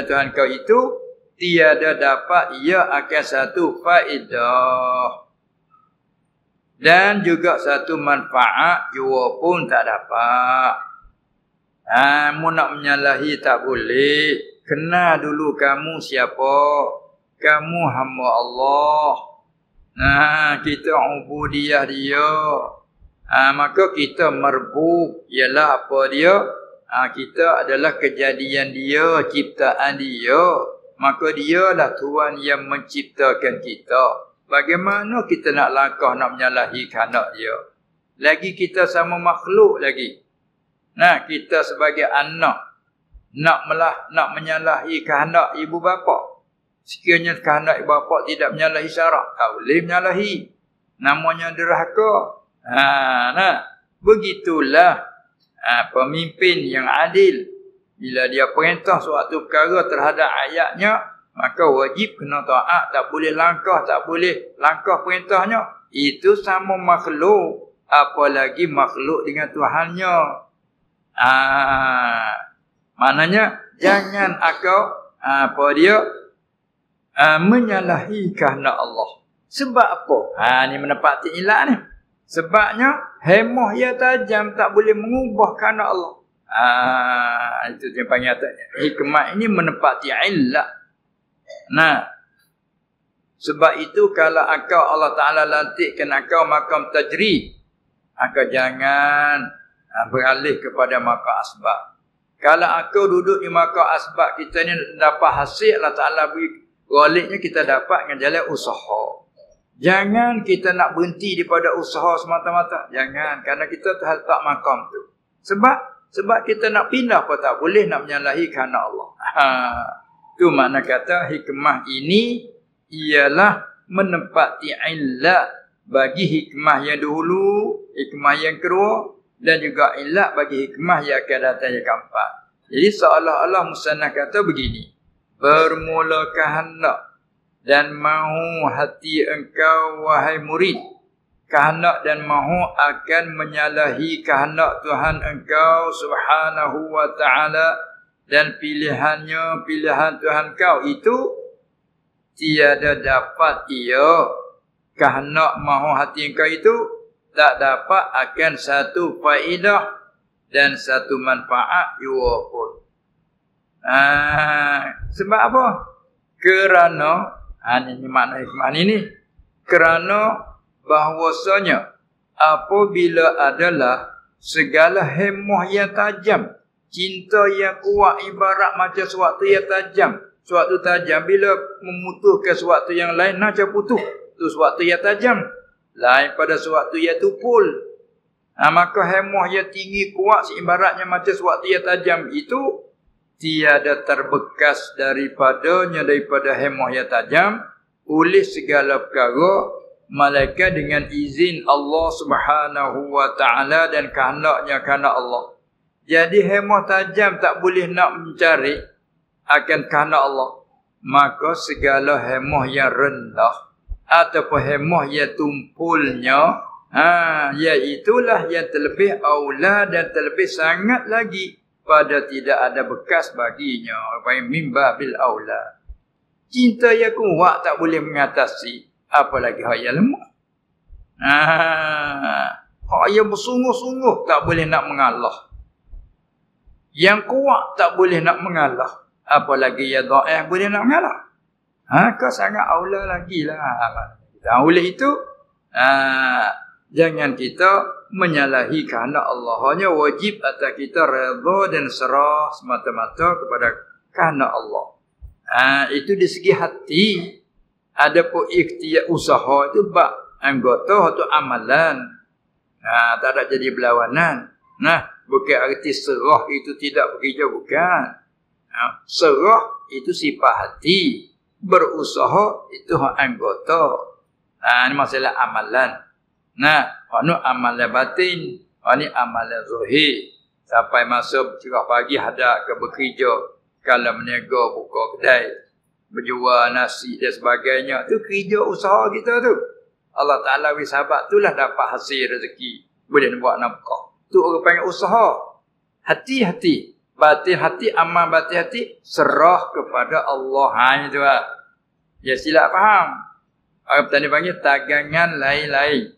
Tuhan kau itu tiada dapat ia akan satu faedah dan juga satu manfaat jua pun tak dapat. Mu nak menyalahi tak boleh. Kenal dulu kamu siapa. Kamu hamba Allah. Kita ubudiyah dia. Maka kita merbub ialah apa dia? Kita adalah kejadian dia, ciptaan dia. Maka dialah Tuhan yang menciptakan kita. Bagaimana kita nak langkah nak menyalahi kehendak dia? Lagi kita sama makhluk lagi. Kita sebagai anak nak menyalahi kehendak ibu bapa. Sekiranya kehendak ibu bapa tidak menyalahi syarak, tak boleh menyalahi. Namanya derhaka. Begitulah pemimpin yang adil. Bila dia perintah suatu perkara terhadap ayatnya, maka wajib kena taat, tak boleh langkah perintahnya. Itu sama makhluk, apalagi makhluk dengan Tuhannya. Maknanya jangan engkau menyalahi kehendak Allah. Sebab apa? Ni menepati ilat ni. Sebabnya hemah ia tajam, tak boleh mengubah kehendak Allah. Itu yang panggil hikmah ini menepati illat. Sebab itu kalau engkau Allah Ta'ala lantikkan engkau makam tajrid, engkau jangan beralih kepada makam asbab. Kalau engkau duduk di makam asbab, kita ni dapat hasil Allah Ta'ala beri waliknya, kita dapat dengan jalan usaha. Jangan kita nak berhenti daripada usaha semata-mata. Jangan, kerana kita terletak makam tu. Sebab kita nak pindah pun tak boleh, nak menyalahi kehendak Allah. Itu makna kata hikmah ini ialah menempati illat bagi hikmah yang dahulu, hikmah yang kedua, dan juga ilat bagi hikmah yang akan datang yang keempat. Jadi seolah-olah musannaf kata begini, bermula kehendak dan mahu hati engkau wahai murid, kehendak dan mahu akan menyalahi kehendak Tuhan engkau subhanahu wa ta'ala, dan pilihannya pilihan Tuhan kau itu tiada dapat ia kehendak mahu hati engkau itu tak dapat akan satu faedah dan satu manfaat jua pun. Sebab apa? Kerana ini makna hikmah ini, kerana bahwasanya apabila adalah segala hemah yang tajam, cinta yang kuat ibarat macam sesuatu yang tajam. Sesuatu tajam bila memutuskan sesuatu yang lain macam putus, itu sesuatu yang tajam. Lain pada sesuatu yang tupul. Maka hemah yang tinggi kuat ibaratnya macam sesuatu yang tajam itu tiada terbekas daripada hemah yang tajam oleh segala perkara, malaikat dengan izin Allah subhanahu wa ta'ala dan kehendaknya kehendak Allah. Jadi hemah tajam tak boleh nak mencari akan kehendak Allah. Maka segala hemah yang rendah ataupun hemah yang tumpulnya, iaitulah yang terlebih aula dan terlebih sangat lagi pada tidak ada bekas baginya. Mimba bil aula. Cinta yang kuat tak boleh mengatasi, apalagi hak yang lemah. Hak yang bersungguh-sungguh tak boleh nak mengalah. Yang kuat tak boleh nak mengalah, apalagi yang dhaif boleh nak mengalah. Kau sangat aula lagi lah. Oleh itu, jangan kita menyalahi kehendak Allah. Hanya wajib atas kita redha dan serah semata-mata kepada kehendak Allah. Itu di segi hati. Adapun ikhtiar usaha itu bab anggota atau amalan. Tak ada jadi berlawanan. Bukan arti serah itu tidak bekerja, bukan. Serah itu sifat hati. Berusaha itu hak anggota. Ini masalah amalan. Ini amalan batin. Ini amalan zahir. Sampai masa cerah pagi hadap ke bekerja. Kalau meniaga buka kedai, berjual nasi dan sebagainya. Itu kerja usaha kita tu. Allah Ta'ala wisahabat itulah dapat hasil rezeki. Boleh buat nafkah. Itu orang panggil usaha. Hati-hati. Batin hati, amal batin hati, serah kepada Allah. Itu lah. Ya silap faham. Orang petani panggil tagangan lain-lain.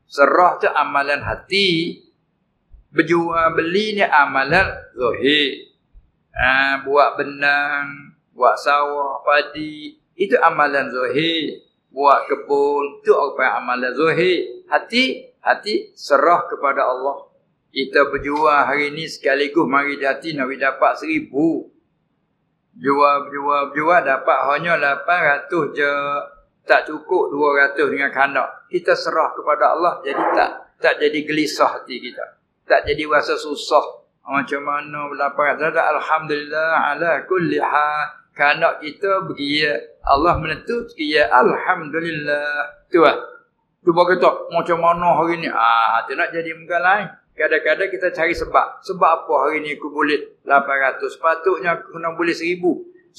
Serah tu amalan hati. Berjual beli ni amalan zahir. Buat benang, buat sawah, padi, itu amalan zahir. Buat kebun, itu amalan zahir. Hati serah kepada Allah. Kita berjual hari ni sekaligus mari di hati nak dapat 1,000. Jual dapat hanya 800 je. Tak cukup 200 dengan kehendak. Kita serah kepada Allah, jadi tak jadi gelisah hati kita. Tak jadi rasa susah. Macam mana berlapan. Alhamdulillah ala kulli hal. Kehendak kita begitu. Allah menentu sekian. Alhamdulillah. Tu lah. Tu berkata, macam mana hari ni? Tu nak jadi muka lain. Kadang-kadang kita cari sebab. Sebab apa hari ni aku boleh 800? Sepatutnya aku nak boleh 1,000.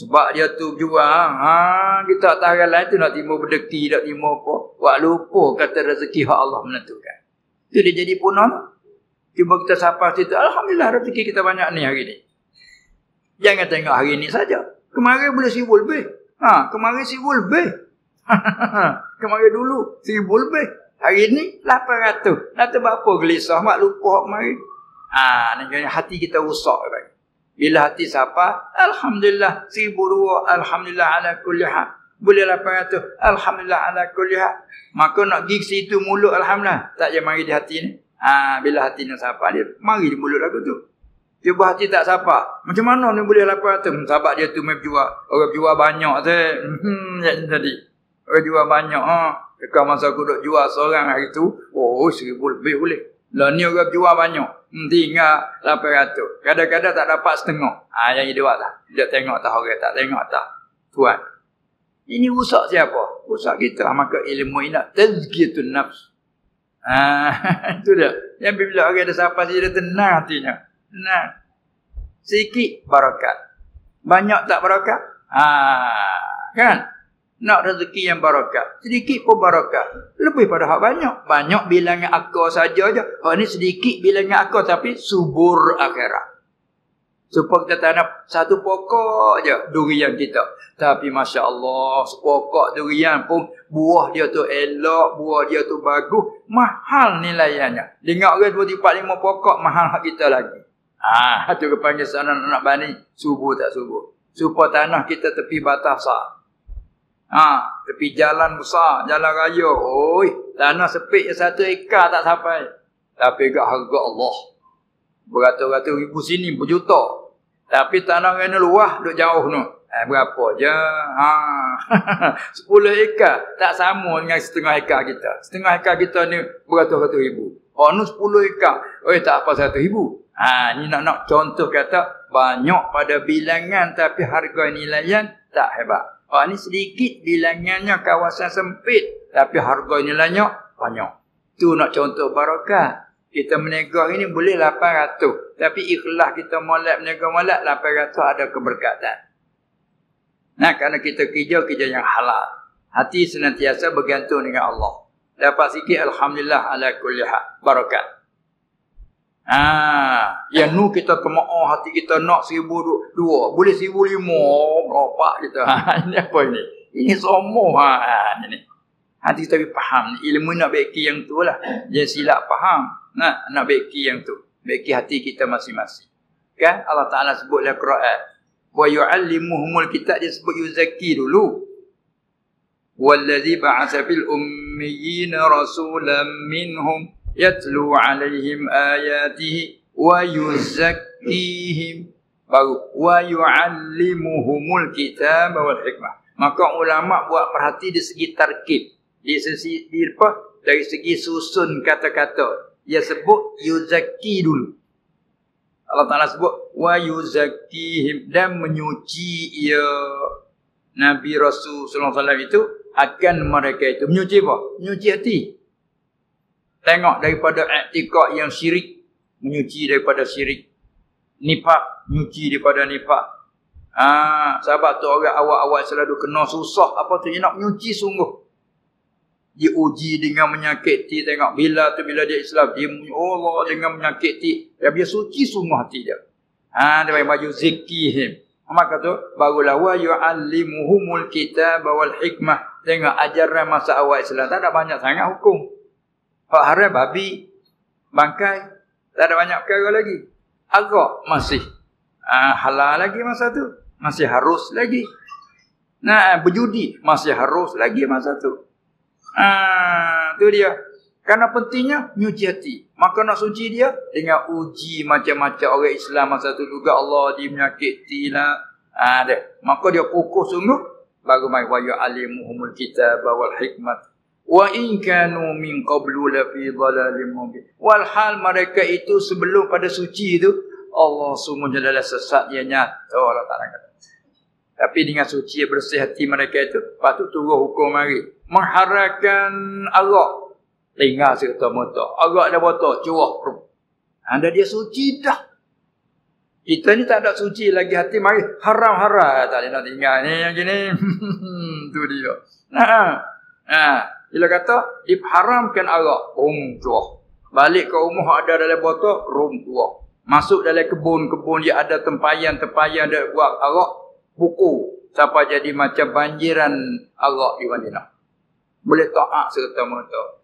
Sebab dia tu jual. Kita tak tahu lain tu nak timbul berdeki, nak timbul apa. Wak lupa kata rezeki hak Allah menentukan. Itu dia jadi punah. Cuba kita sapa situ. Alhamdulillah rezeki kita banyak ni hari ni. Jangan tengok hari ni saja. Kemarin boleh 1,000 lebih. Kemarin 1,000 lebih. Kemarin dulu 1,000 lebih. Hari ni 800. Nak tahu apa gelisah. Mak lupa kemarin. Ni hati kita rusak. Bila hati siapa? Alhamdulillah. 1,200. Alhamdulillah ala kulli hal. Boleh 800. Alhamdulillah ala kulli hal. Maka nak pergi situ mulut Alhamdulillah. Tak je mari di hati ni. Bila hati ni siapa dia, mari di mulut lagu tu. Cuba hati tak siapa. Macam mana ni boleh 800? Sahabat dia tu main jual. Orang jual banyak tu. Jadi. Orang jual banyak. Dekat masa aku duk jual seorang hari tu, 1,000 lebih boleh. Lah ni orang jual banyak. Tinggal 800. Kadang-kadang tak dapat setengah. Yang dia buat lah. Dia tengok tak orang tak tengok tak. Tuan. Ini rusak siapa? rusak kita. Maka ilmu ini tazkiyatun nafs. Itu dia. Yang bila orang ada siapa saja dia tenang hatinya. Tenang. Sikit barakat. Banyak tak barakat? Kan? Nak rezeki yang barakat. Sedikit pun barakat. Lebih pada hak banyak. Banyak bilangan akal saja je. Hak ni sedikit bilangan akal tapi subur akhirat. Supaya kita tanam satu pokok je durian kita. Tapi Masya Allah, sepokok durian pun buah dia tu elok, buah dia tu bagus. Mahal nilaiannya. Dengar orang 2, 4, 5 pokok, mahal hak kita lagi. Itu kepanggil sana nak bani. Subur tak subur. Supaya tanah kita tepi batas besar. Tepi jalan besar, jalan raya. Tanah sepik je 1 ekar tak sampai. Tapi kat harga Allah. Beratus-ratus ribu sini, berjuta. Tapi tanah yang luah, duk jauh tu. Berapa je? 10 ekar. Tak sama dengan setengah ekar kita. Setengah ekar kita ni beratus-ratus ribu. Ni 10 ekar. Tak apa 100 ribu. Ni nak contoh kata, banyak pada bilangan tapi harga nilaian tak hebat. Ni sedikit bilangannya kawasan sempit. Tapi harga nilainya banyak. Tu nak contoh barakah. Kita menegak ini boleh 800. Tapi ikhlas kita molek menegak molek 800 ada keberkatan. Kerana kita kerja yang halal. Hati senantiasa bergantung dengan Allah. Dapat sikit Alhamdulillah ala kulli hal. Barakat. Yang nu kita kemaah hati kita nak 1,200. Boleh 1,500. Berapa kita. Ini apa ini? Ini sombong. Ini. Hati kita faham. Ilmu nak baiki yang tu lah. Jangan silap faham. Nak baiki yang tu. Baiki hati kita masing-masing. Kan? Allah Ta'ala sebut dalam Quran. Wa yu'allimuhumul kitab. Dia sebut yuzaki dulu. Wallazi ba'asa fil ummiyina rasulam minhum. Yatlu alaihim ayatihi. Wa yuzakkihim. Baru. Wa yu'allimuhumul kitab wal hikmah. Maka ulama' buat perhati di segi tarkib. Dari segi susun kata-kata. Dia sebut yuzaki dulu. Allah Ta'ala sebut wa yuzakkihim, dan menyuci ia Nabi Rasul sallallahu alaihi wasallam itu akan mereka itu. Menyuci apa? Menyuci hati. Tengok daripada i'tikad yang syirik, menyuci daripada syirik. Nifak, menyuci daripada nifak. Sahabat tu orang awal-awal selalu kena susah apa tu, dia nak menyuci sungguh. Diuji dengan menyakiti. Tengok bila dia Islam, dia Allah dengan menyakiti, dia suci semua hati dia. Dia bagi baju zikihim. Maka tu barulah wa yu'allimuhumul kitab wal hikmah. Tengok ajaran masa awal Islam tak ada banyak sangat hukum. Hak haram babi, bangkai, tak ada banyak perkara lagi. Agak masih halal lagi masa tu, masih harus lagi. Berjudi masih harus lagi masa tu. Tu dia. Karena pentingnya nyuci hati. Maka nak suci dia dengan uji macam-macam orang Islam masa tu juga Allah dia menyakiti lah. Maka dia fokus sungguh baru mai wa yu'allimuhumul kitab wal hikmat. Wa in kanu min qablu la fi dhalalin mubin. Walhal mereka itu sebelum pada suci itu Allah sungguh adalah sesat yang nyata. Allah Ta'ala kata. Tapi dengan suci bersih hati mereka itu, patut turun hukum mari. Mengharamkan arak. Tinggal serta-merta. Arak dah botol, curah. Anda dia suci dah. Kita ni tak ada suci lagi hati mari. Haram-haram. Tak boleh nak tinggal ni yang gini. Itu dia. Bila kata, diharamkan arak. Curah. Balik ke rumah ada dalam botol, curah. Masuk dalam kebun-kebun dia ada tempayan-tempayan dia buat arak. Buku sampai jadi macam banjiran arak di Madinah. Boleh taat serta-merta.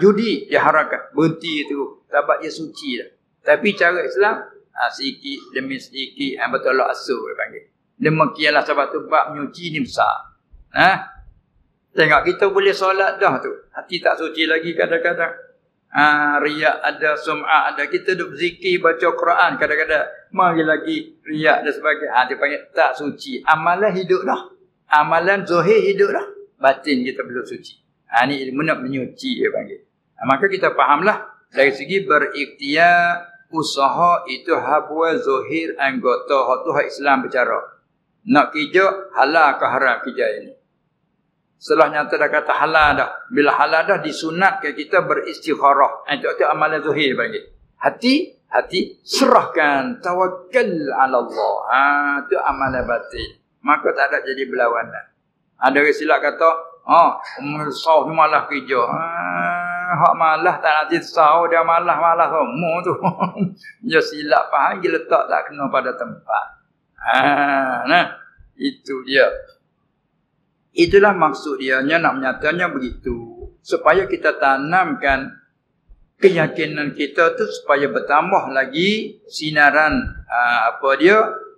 Judi diharamkan. Berhenti itu. Sebab dia suci dah. Tapi cara Islam, sikit demi sedikit. Betul Allah asuh dia panggil. Demikianlah sebab tu bab menyuci ni besar. Tengok kita boleh solat dah tu. Hati tak suci lagi kadang-kadang. Riak ada, sum'ah ada. Kita duduk zikir, baca Quran kadang-kadang. Mari lagi riak dan sebagainya. Dia panggil tak suci. Amalan hidup dah. Amalan zahir hidup dah. Batin kita belum suci. Ini ilmu nak menyuci dia panggil. Maka kita fahamlah. Dari segi berikhtiar, usaha itu habwa zahir anggota. Itu hak Islam bercara. Nak kerja, halal ke haram kerja ini. Setelah nyata dah kata halal dah. Bila halal dah disunatkan kita beristikharah. Itu amalan zuhir bagi. Hati serahkan, tawakkal ala Allah. Itu amalan batin. Maka tak ada jadi berlawanan. Ada orang silap kata, sahur ni malah kerja. Hak malah tak nanti sahur, dia malah semua tu. Dia silap faham, dia letak tak kena pada tempat. Nah, itu dia. Itulah maksud dia, nak menyatanya begitu. Supaya kita tanamkan keyakinan kita tu supaya bertambah lagi sinaran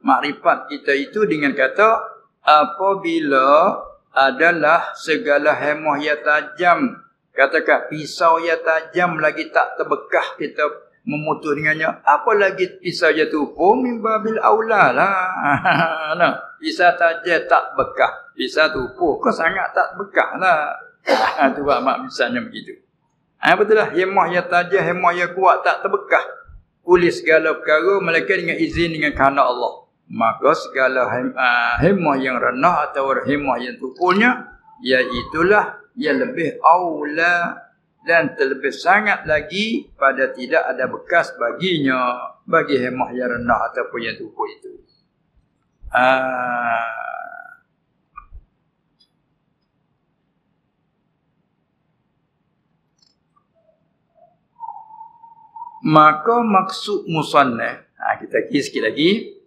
makrifat kita itu dengan kata apabila adalah segala hemah yang tajam, katakan pisau yang tajam lagi tak terbekah kita memutus dengannya, apa lagi pisau yang tupu mimbabil aula lah. Pisau tajam tak bekah, pisau tupu kau sangat tak bekah lah. Tu mak misalnya begitu. Betul lah, hemah yang tajam, hemah yang kuat tak terbekah oleh segala perkara melainkan dengan izin dengan kehendak Allah. Maka segala hemah yang rendah atau hemah yang tukulnya, iaitulah yang lebih aula dan terlebih sangat lagi pada tidak ada bekas baginya bagi hemah yang rendah ataupun yang tukul itu. Maka maksud musannaf, kita kira sikit lagi.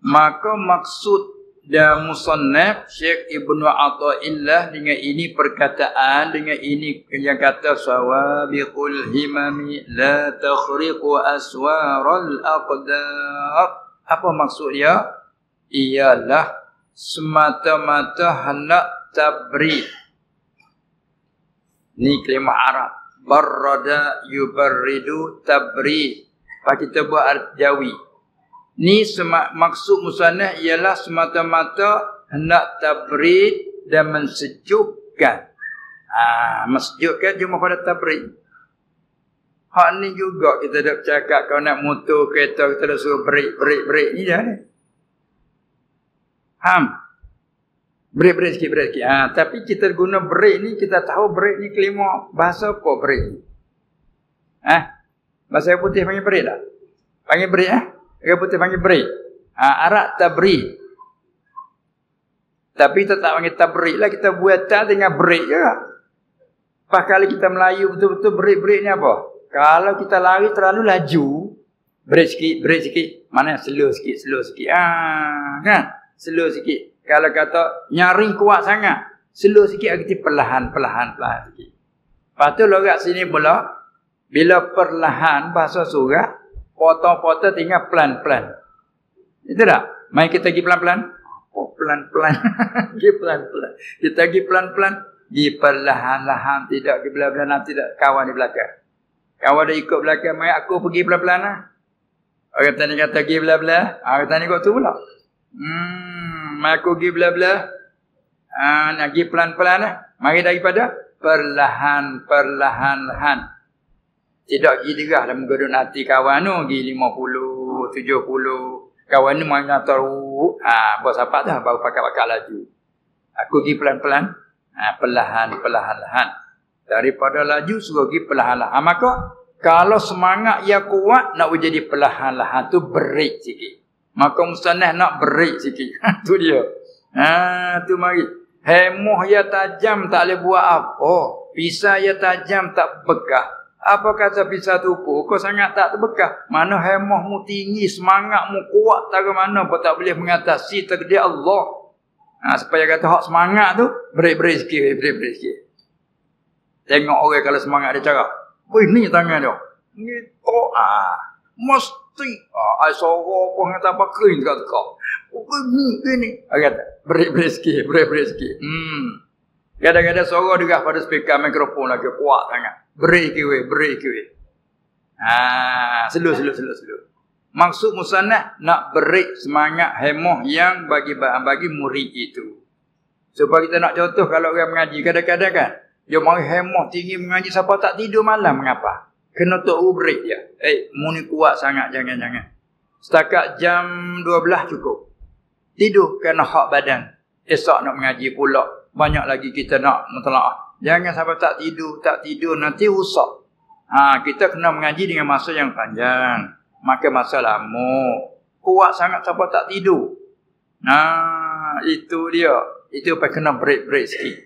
Maka maksud dan musannaf Syekh Ibnu Athaillah dengan ini perkataan, dengan ini yang kata sawabiqul himami la takhriqu aswaral aqdar. Apa maksud dia? Ialah semata-mata hendak tabrid. Ni kalimah Arab. Barrada yubarridu tabrid. Pak kita buat arti Jawi. Ni maksud musannaf ialah semata-mata hendak tabrid dan mensejukkan. Mensejukkan cuma pada tabrid. Hak ni juga kita dah bercakap kalau nak motor kereta kita dah suruh break ni dah ni. Break sikit. Tapi kita guna break ni, kita tahu break ni kelima bahasa apa break ni? Bahasa putih panggil break tak? Panggil break Orang putih panggil break. Arab tabrid. Tapi kita tak panggil tabrid lah, kita buat tak dengan break je. Pas kali kita Melayu betul-betul break ni apa? Kalau kita lari terlalu laju, break sikit. Mana slow sikit. Kan? Slow sikit. Kalau kata nyaring kuat sangat, slow sikit, agak perlahan sikit. Lepas tu logat sini pula, bila perlahan bahasa surat, potong-potong tinggal pelan-pelan. Itu tak? Mari kita pergi pelan-pelan. Pelan-pelan. Pergi pelan-pelan. Kita pergi pelan-pelan. Pergi perlahan-lahan. Tidak pergi pelan-pelan. Tidak kawan di belakang. Kawan dah ikut belakang. Mari aku pergi pelan-pelan lah. Orang tadi kata pergi pelan-pelan. Orang tadi kata tu pula. Mari aku pergi pelan-pelan. Nak pergi pelan-pelan lah. Mari daripada perlahan-lahan. Tidak pergi derah dalam gedung hati kawan tu. Pergi 50, 70. Kawan ni main taruh. Bos apa dah baru pakai laju. Aku pergi pelan-pelan. Perlahan-lahan. Daripada laju suruh pergi perlahan-lahan. Maka kalau semangat yang kuat nak jadi perlahan-lahan tu break sikit. Maka musannaf nak break sikit. Tu dia. Tu mari. Hemah yang tajam tak boleh buat apa. Pisau yang tajam tak bekah. Apa kata pisau tupu? Kau sangat tak terbekah. Mana hemahmu tinggi, semangatmu kuat tak ke mana pun tak boleh mengatasi takdir Allah. Supaya kata hak semangat tu, break sikit. Tengok orang kalau semangat dia cakap, ni tangan dia. Ni mesti. Ai sorok pun kata apa kering kat kau. Ni. Kata, break sikit. Kadang-kadang sorok juga pada speaker mikrofon lagi kuat sangat. Break away. Slow. Maksud musannaf nak break semangat hemah yang bagi murid itu. Supaya kita nak contoh kalau orang mengaji kadang-kadang kan, dia mari hemah tinggi mengaji siapa tak tidur malam mengapa? Kena tok break dia. Muni kuat sangat jangan. Setakat jam 12 cukup. Tidur kena hak badan. Esok nak mengaji pula. banyak lagi kita nak mentelaah. Jangan sampai tak tidur nanti rusak. Kita kena mengaji dengan masa yang panjang. Maka masa lama. Kuat sangat sampai tak tidur. Itu dia. Itu apa kena break sikit.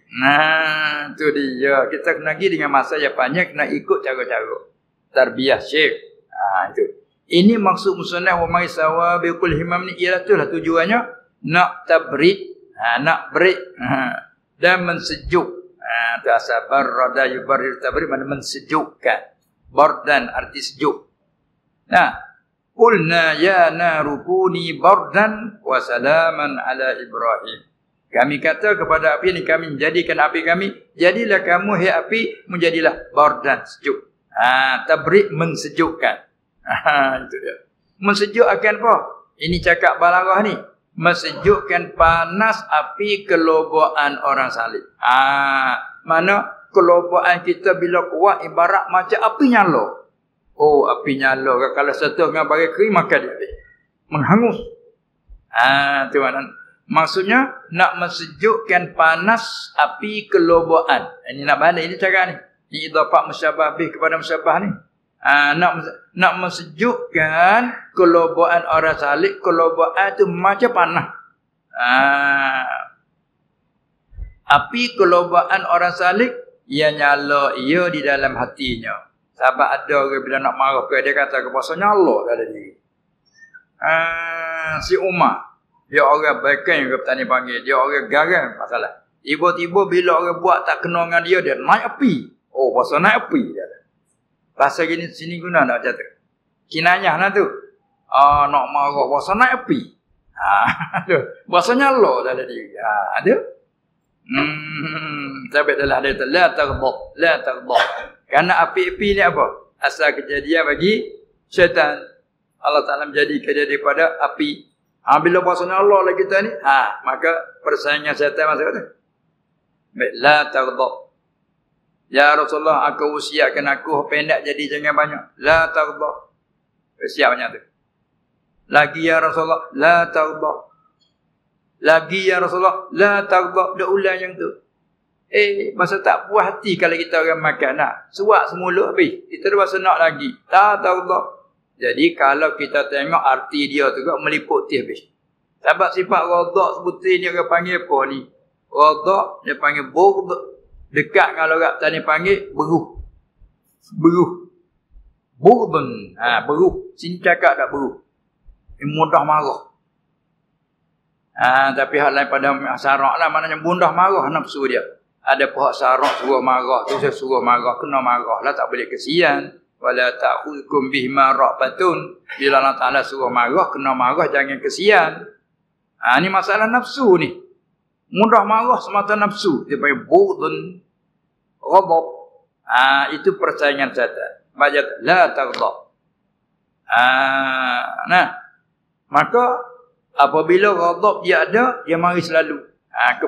Itu dia. Kita kena pergi dengan masa yang panjang, kena ikut cara-cara tarbiyah syekh. Itu. Ini maksud musannaf wa mai sawa bi kulli himam ni ialah itulah tujuannya nak tabrid, nak break dan mensejuk. Tu asal barada yubarrir tabrid mana mensejukkan. Bardan arti sejuk. Qulna ya naru kuni bardan wa salaman ala Ibrahim. Kami kata kepada api ini, kami menjadikan api kami, jadilah kamu hai api, menjadilah bardan, sejuk. Tabrid mensejukkan. Itu dia. Mensejukkan apa? Ini cakap balarah ni. Mensejukkan panas api kelobohan orang salib. Mana kelobohan kita bila kuat ibarat macam api nyala. Oh, api nyala. Kalau satu dengan bagi kering, maka dia menghangus. Tu mana? Maksudnya nak mensejukkan panas api kelobohan. Ini nak balik ini cakap ni. Ini idafah musyabah bih kepada musyabah ni. Nak mensejukkan kelobohan orang salib. Kelobohan tu macam panah. Api kelobohan orang salib, ia nyala ia di dalam hatinya. Sebab ada orang bila nak marah ke dia kata kuasa nyala dalam diri. Si Umar, dia orang baikan yang petani panggil, dia orang garang masalah. Tiba-tiba bila orang buat tak kena dengan dia, dia naik api. Oh, pasal naik api dia. Bahasa gini sini guna tak macam tu. Kinayah lah tu. Nak marah pasal naik api. Pasal nyala dalam diri. Ada. Tapi dalam hadis la taghdab. Karena api-api ni apa? Asal kejadian bagi syaitan. Allah Ta'ala menjadikan dia daripada api. Bila bahasanya Allah lah kita ni, maka persaingan syaitan masuk tu. Baik, la taghdab. Ya Rasulullah, aku usiakan aku pendek jadi jangan banyak. La taghdab. Siap banyak tu. Lagi ya Rasulullah, la taghdab. Lagi ya Rasulullah, la taghdab. Dia ulang yang tu. Masa tak puas hati kalau kita orang makan suap semula habis. Kita dah rasa nak lagi. La taghdab. Jadi kalau kita tengok arti dia tu juga meliputi habis. Sebab sifat ghadab sebutin ni orang panggil apa ni? Ghadab dia panggil bughd. Dekat dengan orang tadi panggil beruh. Bughdun. Beruh. Sini cakap tak beruh. Mudah marah. Tapi hal lain pada syarak lah, maknanya mudah marah nafsu dia. Ada pihak syarak suruh marah, tu saya suruh marah, kena marah lah, tak boleh kesian. Wala ta'khudhukum bihima ra'batun. Bila Allah Ta'ala suruh marah, kena marah, jangan kesian. Ni masalah nafsu ni. Mudah marah semata nafsu. Dia panggil bughdun, ghadab. Itu persaingan syaitan. Baca la taghdab. Maka apabila ghadab dia ada, dia mari selalu.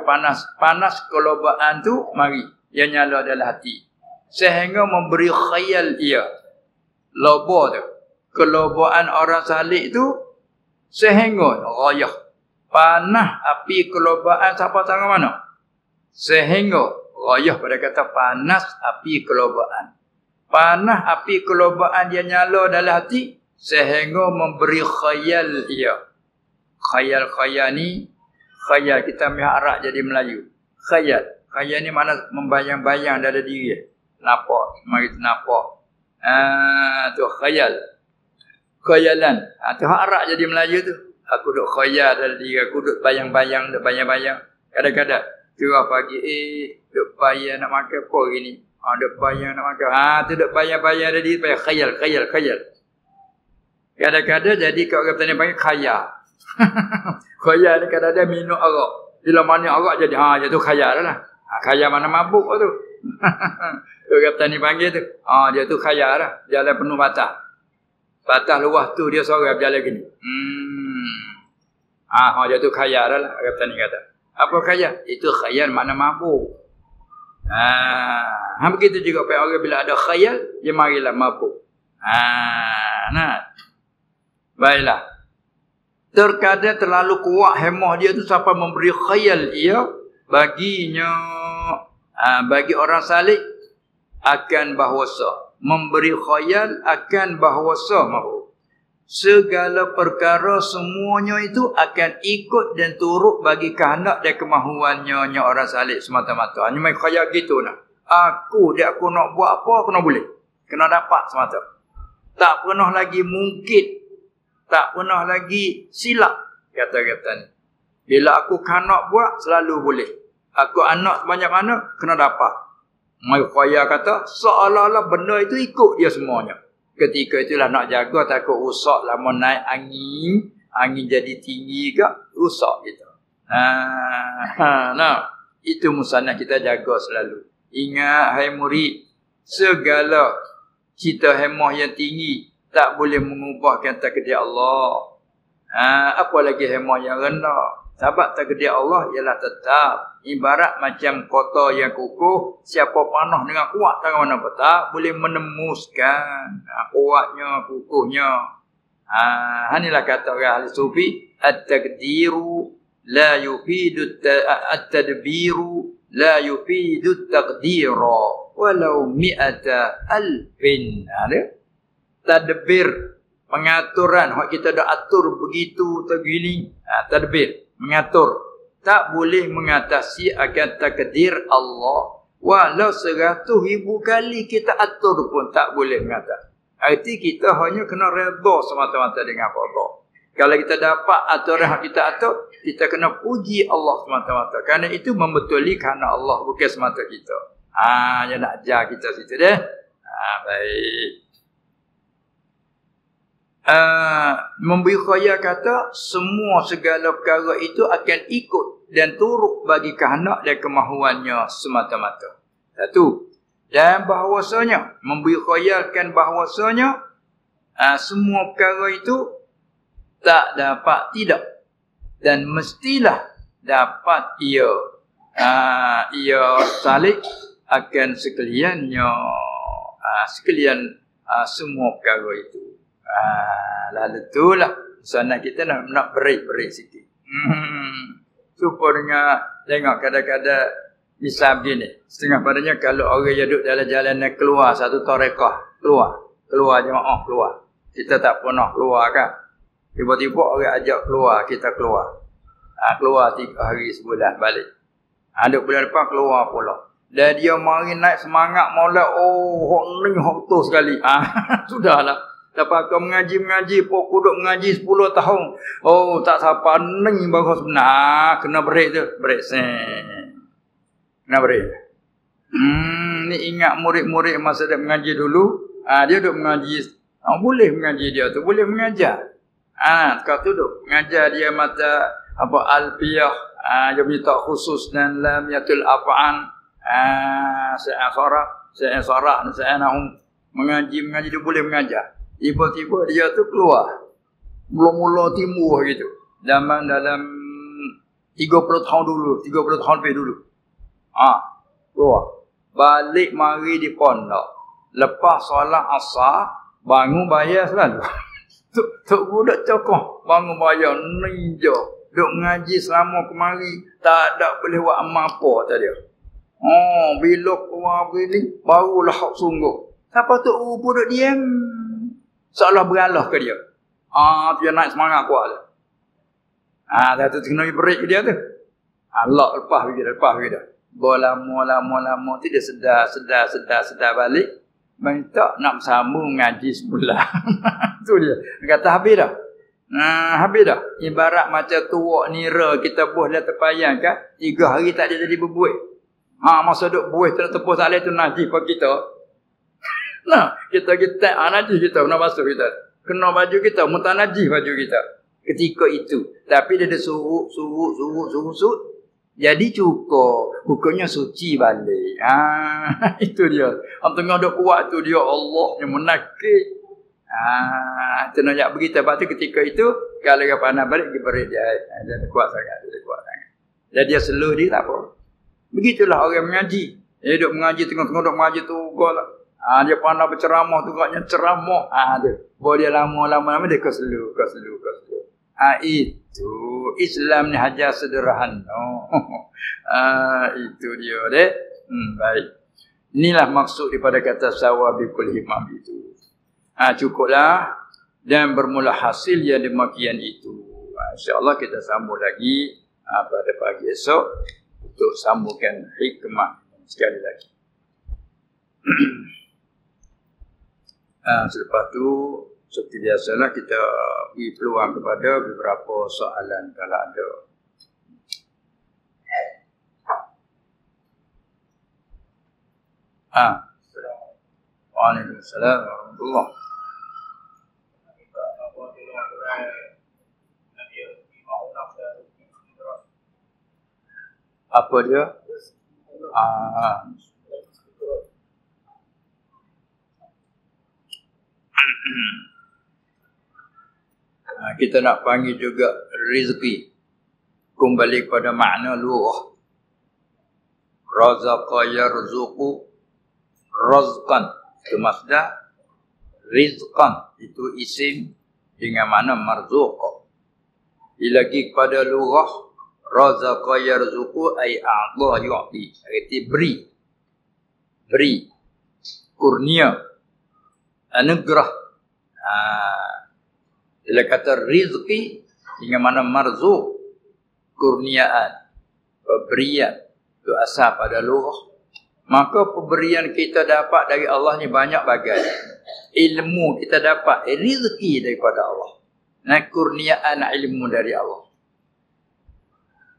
Panas kelobahan tu mari. Dia nyala dalam hati. Sehingga memberi khayal ia. Loba tu. Kelobahan orang salib tu sehingga rayah. Panah api kelobahan siapa tangan mana? Sehingga rayah pada kata panas api kelobahan. Panah api kelobahan dia nyala dalam hati sehingga memberi khayal ia. Khayal ni khayal kita miharap jadi Melayu. Khayal ni mana membayang-bayang dalam diri. Nampak, mari nampak. Tu khayal. Khayalan. Tu harap jadi Melayu tu. Aku duk khayal dalam diri aku, duk bayang-bayang. Kadang-kadang curah pagi, duk bayang nak makan apa hari ni? Duk bayang nak makan. Tu duk bayang-bayang dalam diri, khayal. Kadang-kadang jadi kat orang petani panggil khayal. Khayal ni kadang-kadang minum arak. Bila mana arak jadi, jatuh khayal lah. Khayal mana mabuk tu. Orang petani panggil tu. Dia tu khayal lah. Jalan penuh batas. Batas luas tu dia seorang berjalan gini. Dia tu khayal lah. Orang petani kata. Apa khayal? Itu khayal mana mabuk. Begitu juga orang bila ada khayal, dia marilah mabuk. Baiklah. Terkadang terlalu kuat hemah dia tu sampai memberi khayal ia baginya bagi orang salih akan bahawasa, memberi khayal akan bahawasa mahu. Segala perkara semuanya itu akan ikut dan turut bagi kehendak dan kemahuannya orang salih semata-mata. Hanya main khayal gitu nak. Aku nak buat apa kena boleh. Kena dapat semata. Tak pernah lagi mungkin, tak pernah lagi silap kata-kata ni. Bila aku nak buat selalu boleh. Aku anak sebanyak mana kena dapat. Mai khayal kata seolah-olah benda itu ikut dia semuanya. Ketika itulah nak jaga takut rusak lama naik angin jadi tinggi ke rusak gitu. Nah, itu musannah kita jaga selalu. Ingat hai murid, segala cita hemah yang tinggi tak boleh mengubahkan takdir Allah. Apa lagi hemah yang rendah. Sebab takdir Allah ialah tetap. Ibarat macam kota yang kukuh, siapa panah dengan kuat tangan mana tak boleh menemuskan kuatnya, kukuhnya. Inilah kata orang ahli sufi, at-taqdiru la yufidu at-tadbiru la yufidu at-taqdira walau mi'ata alfin. Tadbir, pengaturan, hak kita dah atur begitu begini, tadbir, mengatur, tak boleh mengatasi akan takdir Allah. Walau 100,000 kali kita atur pun tak boleh mengatasi. Arti kita hanya kena redha semata-mata dengan Allah. Kalau kita dapat aturan yang kita atur, kita kena puji Allah semata-mata. Kerana itu membetuli kerana Allah, bukan semata kita. Yang nak ajar kita situ deh. Baik. Memberi khayal kata semua segala perkara itu akan ikut dan turut bagi kehendak dan kemahuannya semata-mata. Satu. Dan bahawasanya memberi khayalkan bahawasanya semua perkara itu tak dapat tidak dan mestilah dapat ia salik akan sekaliannya semua perkara itu. Lalu itulah sana kita nak berik sikit. Supaya tengok kadang-kadang bisa begini. Setengah padanya kalau orang yang duduk dalam jalanan keluar satu tarekah, keluar jemaah keluar. Kita tak pernah keluar kan. Tiba-tiba orang ajak keluar, kita keluar. Keluar 3 hari sebulan balik. Ada bulan depan keluar pula. Dan dia mari naik semangat maulid, hok ni hok tu sekali. Sudahlah. Dapat kau mengaji, pokok duduk mengaji 10 tahun. Tak siapa ni baru sebenar. Kena break tu. Break sen. Kena break. Ni ingat murid-murid masa dia mengaji dulu. Dia duduk mengaji. Boleh mengaji dia tu. Boleh mengajar. Kau tu duduk mengajar dia mata alfiyah. Dia minta khusus dan lamiyatul af'an. Se'asara. Mengaji dia boleh mengajar. Tiba-tiba dia tu keluar. Mula-mula timbul gitu. Dalam 30 tahun dulu. 30 tahun lebih dulu. Keluar. Balik mari di pondok. Lepas solat asar, bangun bayar selalu. Tok budak cokoh. Bangun bayar. Ninja. Duk mengaji selama kemari. Tak ada boleh buat amal apa tadi. Bila keluar begini, barulah hak sungguh. Siapa tu budak diam. Seolah beralah ke dia. Dia naik semangat kuat dia. Dah tu kena break ke dia tu. Lepas dia. Lama tu dia sedar balik. Minta nak sambung ngaji sebulan. Tu dia. Dia kata habis dah. Habis dah. Ibarat macam tuak nira kita buah dia terpayang kan. 3 hari tak dia jadi berbuih. Masa duk buih tepus tak boleh tu najis pada kita. Kita najis kita kena basuh kita. Kena baju kita, muntah najis baju kita. Ketika itu. Tapi dia ada surut. Jadi cukup. Hukumnya suci balik. Itu dia. Tengah duk kuat tu dia Allah yang menakik. Itu nak begitu. Lepas tu ketika itu, kalau dia pandang balik, dia beri dia. Dia kuat sangat. Jadi dia slow dia tak apa. Begitulah orang mengaji. Dia duk mengaji, tengah-tengah duk mengaji tu. Dia pandang berceramah tu, katnya ceramah. Bawa dia lama-lama dia keselu. Itu Islam ni hajar sederhana. Itu dia dek. Baik. Inilah maksud daripada kata sawabikul himam itu. Cukuplah dan bermula hasil yang demikian itu. InsyaAllah kita sambung lagi pada pagi esok untuk sambungkan hikmah sekali lagi. Selepas tu seperti biasalah kita beri peluang kepada beberapa soalan kalau ada. Waalaikumsalam warahmatullahi. Apa dia? Kita nak panggil juga rezeki. Kembali kepada makna lughah. Razaqa yarzuqu razqan. Itu masdar. Rizqan. Itu isim dengan makna marzuq. Lagi kepada lughah. Razaqa yarzuqu ay a'dha yu'ti. Arti beri. Beri. Kurnia. Anugerah. Bila kata rizki dengan mana marzuq, kurniaan, pemberian, itu asal pada lughah. Maka pemberian kita dapat dari Allah ni banyak bagai. Ilmu kita dapat, rizki daripada Allah. Dan kurniaan ilmu dari Allah.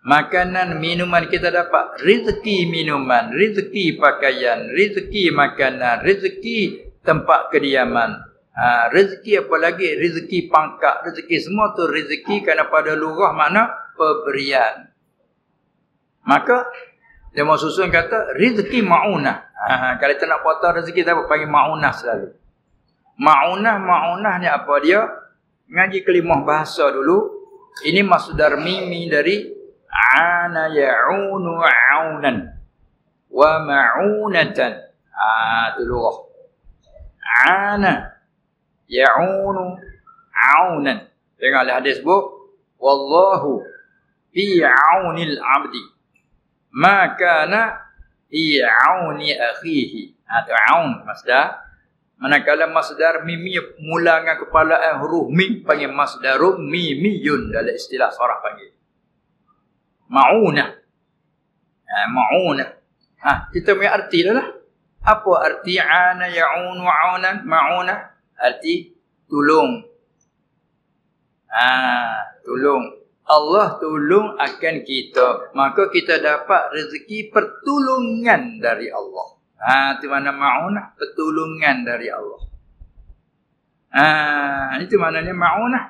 Makanan, minuman kita dapat, rizki minuman, rizki pakaian, rizki makanan, rizki tempat kediaman. Rezeki apa lagi? Rezeki pangkat, rezeki semua tu rezeki kerana pada lughah makna pemberian. Maka dia mau susun kata rezeki ma'unah. Kalau kita nak potong rezeki kita panggil ma'unah selalu. Ma'unah ni apa dia? Ngaji kelimah bahasa dulu. Ini masdar mimi dari ana ya'unu 'aunan wa ma'unatan. Itu lughah. Ana ya'unu 'aunan. Tengoklah hadis bu, wallahu fi 'aunil 'abdi ma kana fi 'auni akhihi. Itu 'aun masdar. Manakala masdar mimi mula dengan kepalaan huruf mim panggil masdarun mimiyun dalam istilah sarah panggil ma'unah. Ma'unah. Kita punya arti dah lah. Apa arti ana ya'unu 'aunan? Ma'unah arti tolong. Tolong. Allah tolong akan kita. Maka kita dapat rezeki pertolongan dari Allah. Itu mana ma'unah? Pertolongan dari Allah. Itu maknanya ma'unah.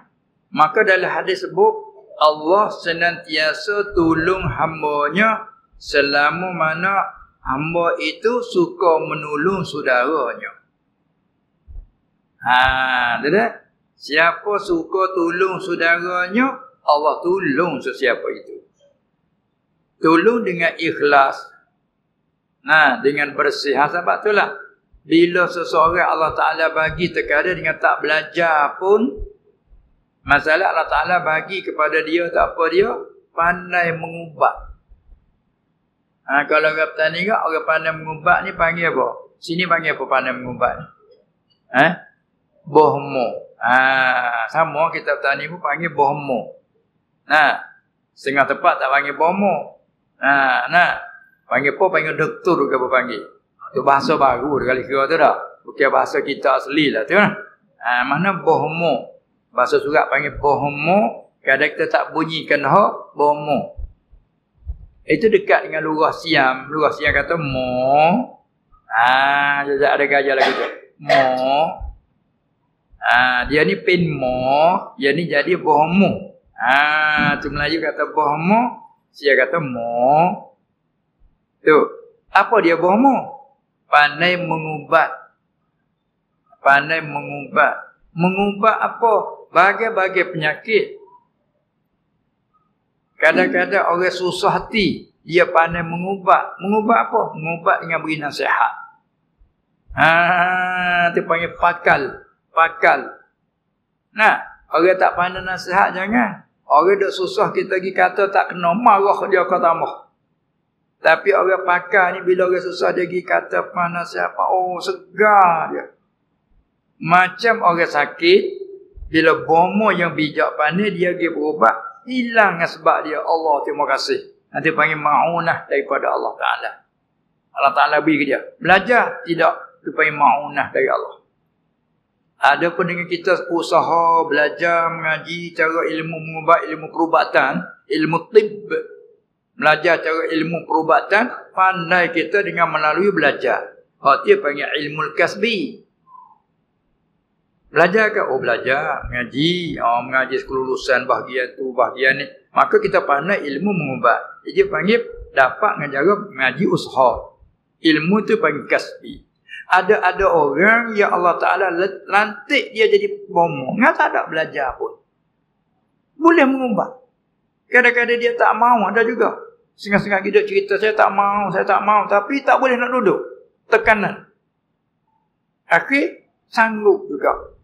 Maka dalam hadis sebut, Allah senantiasa tolong hamba-Nya selama mana hamba itu suka menolong saudaranya. Tak? Siapa suka tolong saudaranya, Allah tolong sesiapa itu. Tolong dengan ikhlas. Dengan bersih. Sebab itulah bila seseorang Allah Ta'ala bagi terkadang dengan tak belajar pun, masalah Allah Ta'ala bagi kepada dia tak apa dia, pandai mengubat. Kalau orang petani kan, orang pandai mengubat ni panggil apa? Sini panggil apa pandai mengubat ni? Bohmo. Sama kita petani pun panggil bohmo. Setengah tempat tak panggil bohmo. Panggil apa? Panggil doktor ke apa panggil? Itu bahasa baru kali kira tu dah. Bukan bahasa kita asli lah tu lah. Mana bohmo. Bahasa surat panggil bohmo. Kadang kita tak bunyikan bohmo. Itu dekat dengan lurah Siam. Lurah Siam kata mo. Ada gajah lagi tu. Mo. Dia ni pin mo. Dia ni jadi bohmo. Tu Melayu kata bohmo. Sia kata mo. Tu. Apa dia bohmo? Pandai mengubat. Pandai mengubat. Mengubat apa? Bagai-bagai penyakit. Kadang-kadang orang susah hati, dia pandai mengubat. Mengubat apa? Mengubat dengan beri nasihat. Itu panggil pakal. Pakal. Orang tak pandai nasihat jangan. Orang dah susah kita pergi kata tak kena marah dia kata tambah. Tapi orang pakar ni bila orang susah dia pergi kata mana siapa, oh segar dia. Macam orang sakit, bila bomo yang bijak pandai dia pergi berubat, hilang sebab dia. Allah terima kasih. Nanti panggil ma'unah daripada Allah Ta'ala. Allah Ta'ala beri ke dia. Belajar? Tidak. Itu panggil ma'unah dari Allah. Ada pun dengan kita usaha, belajar, mengaji cara ilmu mengubat, ilmu perubatan, ilmu tib. Belajar cara ilmu perubatan, pandai kita dengan melalui belajar. Dia panggil ilmu kasbi. Belajar ke? Oh belajar, mengaji. Mengaji kelulusan bahagian tu, bahagian ni. Maka kita pandai ilmu mengubat. Dia panggil dapat dengan cara mengaji usaha. Ilmu tu panggil kasbi. Ada orang yang Allah Ta'ala lantik dia jadi bomo. Dia tak ada belajar pun. Boleh mengubat. Kadang-kadang dia tak mau, ada juga. Setengah-setengah kita cerita, saya tak mau. Tapi tak boleh nak duduk. Tekanan. Akhir, sanggup juga.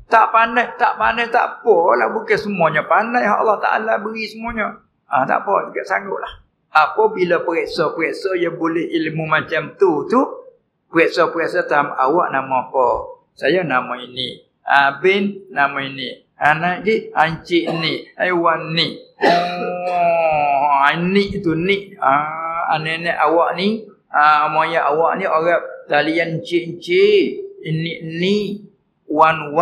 Tak pandai, tak apalah. Bukan semuanya pandai. Allah Ta'ala beri semuanya. Tak apa, juga sanggup lah. Apabila periksa-periksa yang boleh ilmu macam tu, periksa-periksa tam awak nama apa? Saya nama ini. Bin nama ini. Anak ni, ancik ni. Haiwan ni. Ni tu ni. Nenek awak ni. Moya awak ni orang talian encik-encik. Ni. Wan.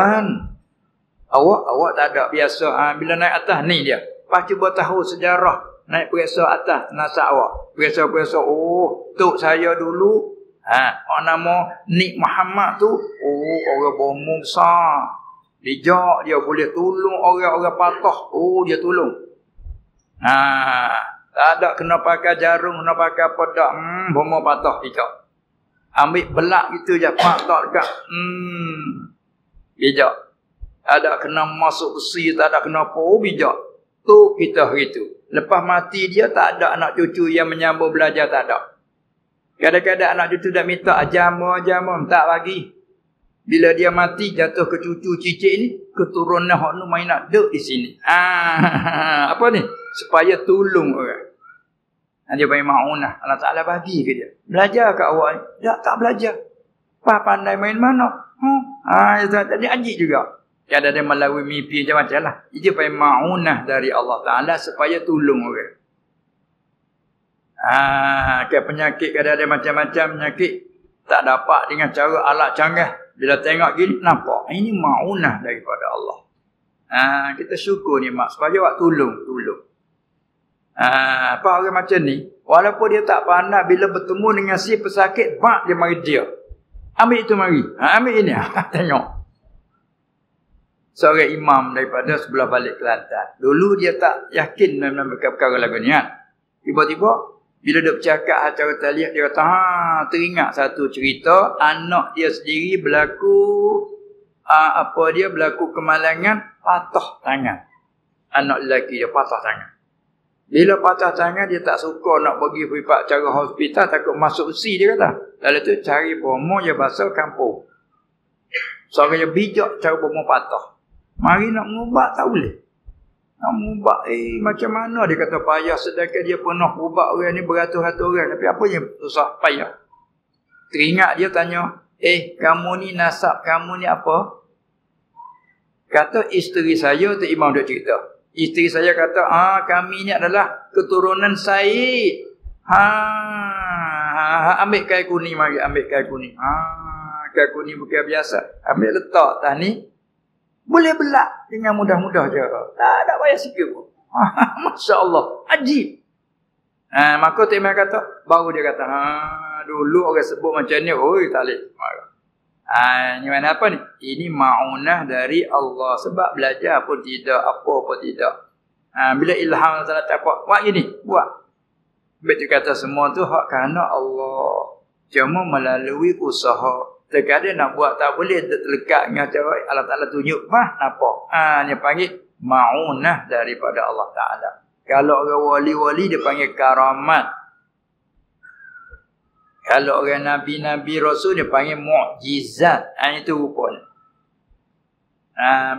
Awak tak ada biasa. Bila naik atas ni dia. Lepas cuba tahu sejarah. Naik periksa atas nasab awak. Periksa-periksa. Oh, tok saya dulu. Orang nama Nik Muhammad tu. Oh, orang bomo besar. Bijak, dia boleh tolong orang-orang patah. Oh, dia tolong. Tak ada kena pakai jarum, kena pakai apa tak. Bomo patah, bijak. Ambil belak gitu je, pak tak dekat. Bijak. Tak ada kena masuk besi, tak ada kena apa. Oh, bijak. Tu kita gitu. Lepas mati dia, tak ada anak cucu yang menyambung belajar, tak ada. Kadang-kadang anak cucu dah minta ajama, tak bagi. Bila dia mati, jatuh ke cucu cicit ni, keturunan hak nu main nak duduk di sini. Apa ni? Supaya tolong orang. Dia panggil ma'unah. Allah Ta'ala bagi ke dia. Belajar ke awak ni? Tak belajar. Pandai main mana? Dia anjik juga. Ada dia melalui mimpi macam-macam lah. Dia panggil ma'unah dari Allah Ta'ala supaya tolong orang. Penyakit kadang-kadang macam-macam penyakit. Tak dapat dengan cara alat canggih. Bila tengok gini, nampak. Ini ma'unah daripada Allah. Kita syukur ni mak. Supaya awak tolong. Apa orang macam ni, walaupun dia tak pandai, bila bertemu dengan si pesakit, mak dia mari dia. Ambil itu mari. Ambil ini. Tengok. Seorang imam daripada sebelah balik Kelantan. Dulu dia tak yakin dalam perkara lagu ni. Tiba-tiba, bila dia bercakap cara taliah, dia kata, teringat satu cerita, anak dia sendiri berlaku, berlaku kemalangan, patah tangan. Anak lelaki dia patah tangan. Bila patah tangan, dia tak suka nak pergi cara hospital, takut masuk besi, dia kata. Lalu tu cari bomo yang basah kampung. Seorang yang bijak cara bomo patah. Mari nak mengubat, tak boleh. Nak mengubat, macam mana dia kata payah, sedangkan dia pernah ubat orang ni beratus-ratus orang. Tapi apa yang susah, payah. Teringat dia tanya, kamu ni nasab, kamu ni apa? Kata isteri saya, tu imam dia cerita. Isteri saya kata, kami ni adalah keturunan Said. Ambil kain kuning, mari ambil kain kuning. Kain kuning bukan biasa. Ambil letak atas ni. Boleh belak dengan mudah-mudah je. Tak ada payah sikit pun. Masya Allah. Ajib. Maka Timah kata, baru dia kata, dulu orang sebut macam ni, tak boleh. Ini mana apa ni? Ini ma'unah dari Allah. Sebab belajar pun tidak, apa pun tidak. Bila ilham salah tak apa, buat gini, buat. Betul kata semua tu hak kerana Allah. Cuma melalui usaha. Terkadang nak buat tak boleh, terlekat dengan cara Allah Ta'ala tunjuk. Nampak? Dia panggil ma'unah daripada Allah Ta'ala. Kalau orang wali-wali dia panggil karamat. Kalau orang Nabi-Nabi Rasul dia panggil mu'jizat. Itu rupanya.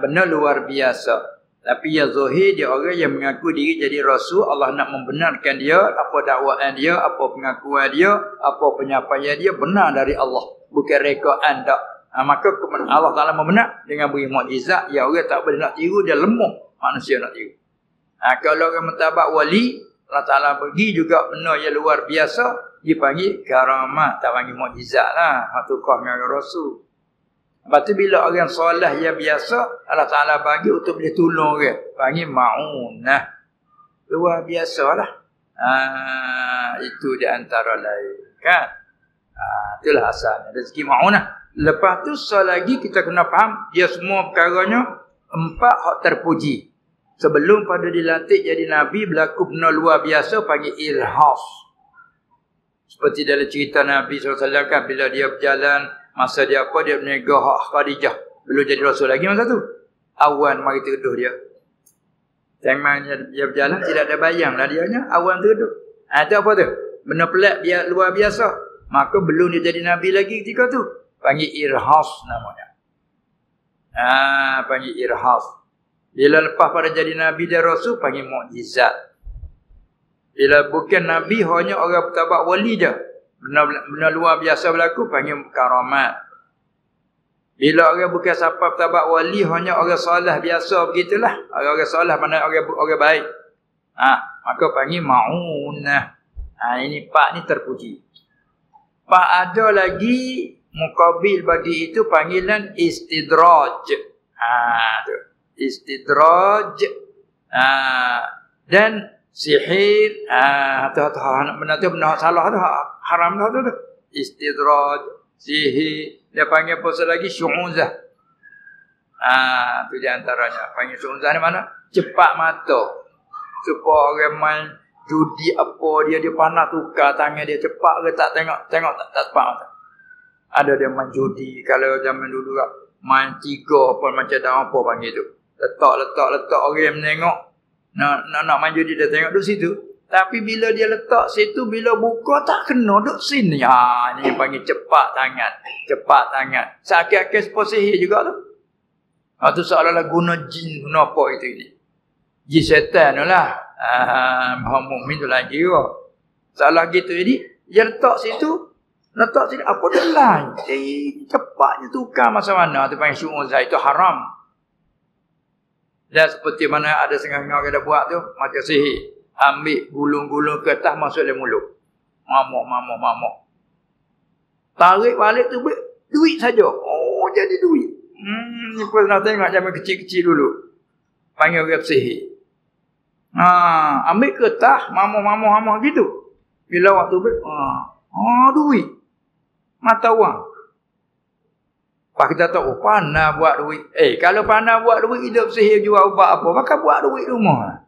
Benar luar biasa. Tapi yang zahir dia orang yang mengaku diri jadi rasul. Allah nak membenarkan dia, apa dakwaan dia, apa pengakuan dia, apa penyampaian dia benar dari Allah, bukan rekaan tak. Maka Allah Taala membenar dengan beri mukjizat. Yang orang tak boleh nak tiru, dia lemah manusia nak tiru. Kalau orang mentabak wali, Allah Taala bagi juga benar yang luar biasa, dipanggil karamat, tak panggil mukjizat lah. Tukar dengan rasul. Lepas tu bila orang soleh yang biasa, Allah Ta'ala bagi untuk boleh tolong orang. Panggil ma'unah. Luar biasa lah. Itu di antara lain. Kan? Itulah asalnya. Rezeki ma'unah. Lepas tu soal lagi kita kena faham, dia semua perkaranya 4 hak terpuji. Sebelum pada dilantik jadi Nabi, berlaku benda luar biasa, panggil ilhas. Seperti dalam cerita Nabi SAW kan, bila dia berjalan, masa dia apa, dia berniaga hak Khadijah. Belum jadi Rasul lagi masa tu. Awan mari teduh dia. Jangan dia berjalan, tidak ada bayang lah dianya. Awan teduh. Itu apa tu? Benda pelik, luar biasa. Maka belum dia jadi Nabi lagi ketika tu. Panggil irhas namanya. Panggil irhas. Bila lepas pada jadi Nabi dan Rasul, panggil mukjizat. Bila bukan Nabi, hanya orang bertabak wali je. Benda luar biasa berlaku, panggil karamat. Bila orang bukan siapa bertabak wali, hanya orang soleh biasa begitulah. Orang soleh mana orang baik. Maka panggil ma'unah. Ini 4 ni terpuji. Pak ada lagi muqabil bagi itu panggilan istidraj. Tu. Istidraj. Dan sihir. Benda tu benda salah tu. Haram tu. Istidraj. Sihir. Dia panggil apa lagi? Syu'uzah. Tu di antaranya. Panggil syu'uzah ni mana? Cepat mata. Supaya orang main judi apa dia panah tukar tangan dia cepat ke tak tengok tak cepat mata. Ada dia main judi. Kalau zaman dulu kan, main 3 apa macam dah apa panggil tu. Letak orang yang menengok. Nak main judi dia tengok duduk situ. Tapi bila dia letak situ, bila buka tak kena duduk sini. Ini panggil cepat tangan. Seakan-akan sebuah sihir juga tu. Itu seolah-olah guna jin, guna apa itu ini. Jin setan tu lah. Maha mu'min tu lagi juga. Salah gitu jadi, dia letak situ, apa dia lain. Cepatnya tukar masa mana. Itu panggil syu'uzah, itu haram. Dan seperti mana ada setengah-setengah orang dah buat tu, macam sihir. Ambil gulung-gulung kertas masuk dalam mulut. Mamuk. Tarik balik tu duit saja. Oh, jadi duit. Ni pernah tengok zaman kecil-kecil dulu. Panggil orang sihir. Ambil kertas, mamuk gitu. Bila waktu duit. Mata wang. Pak kita tahu, pandai buat duit. Kalau pandai buat duit, hidup sihir jual ubat apa, maka buat duit rumah.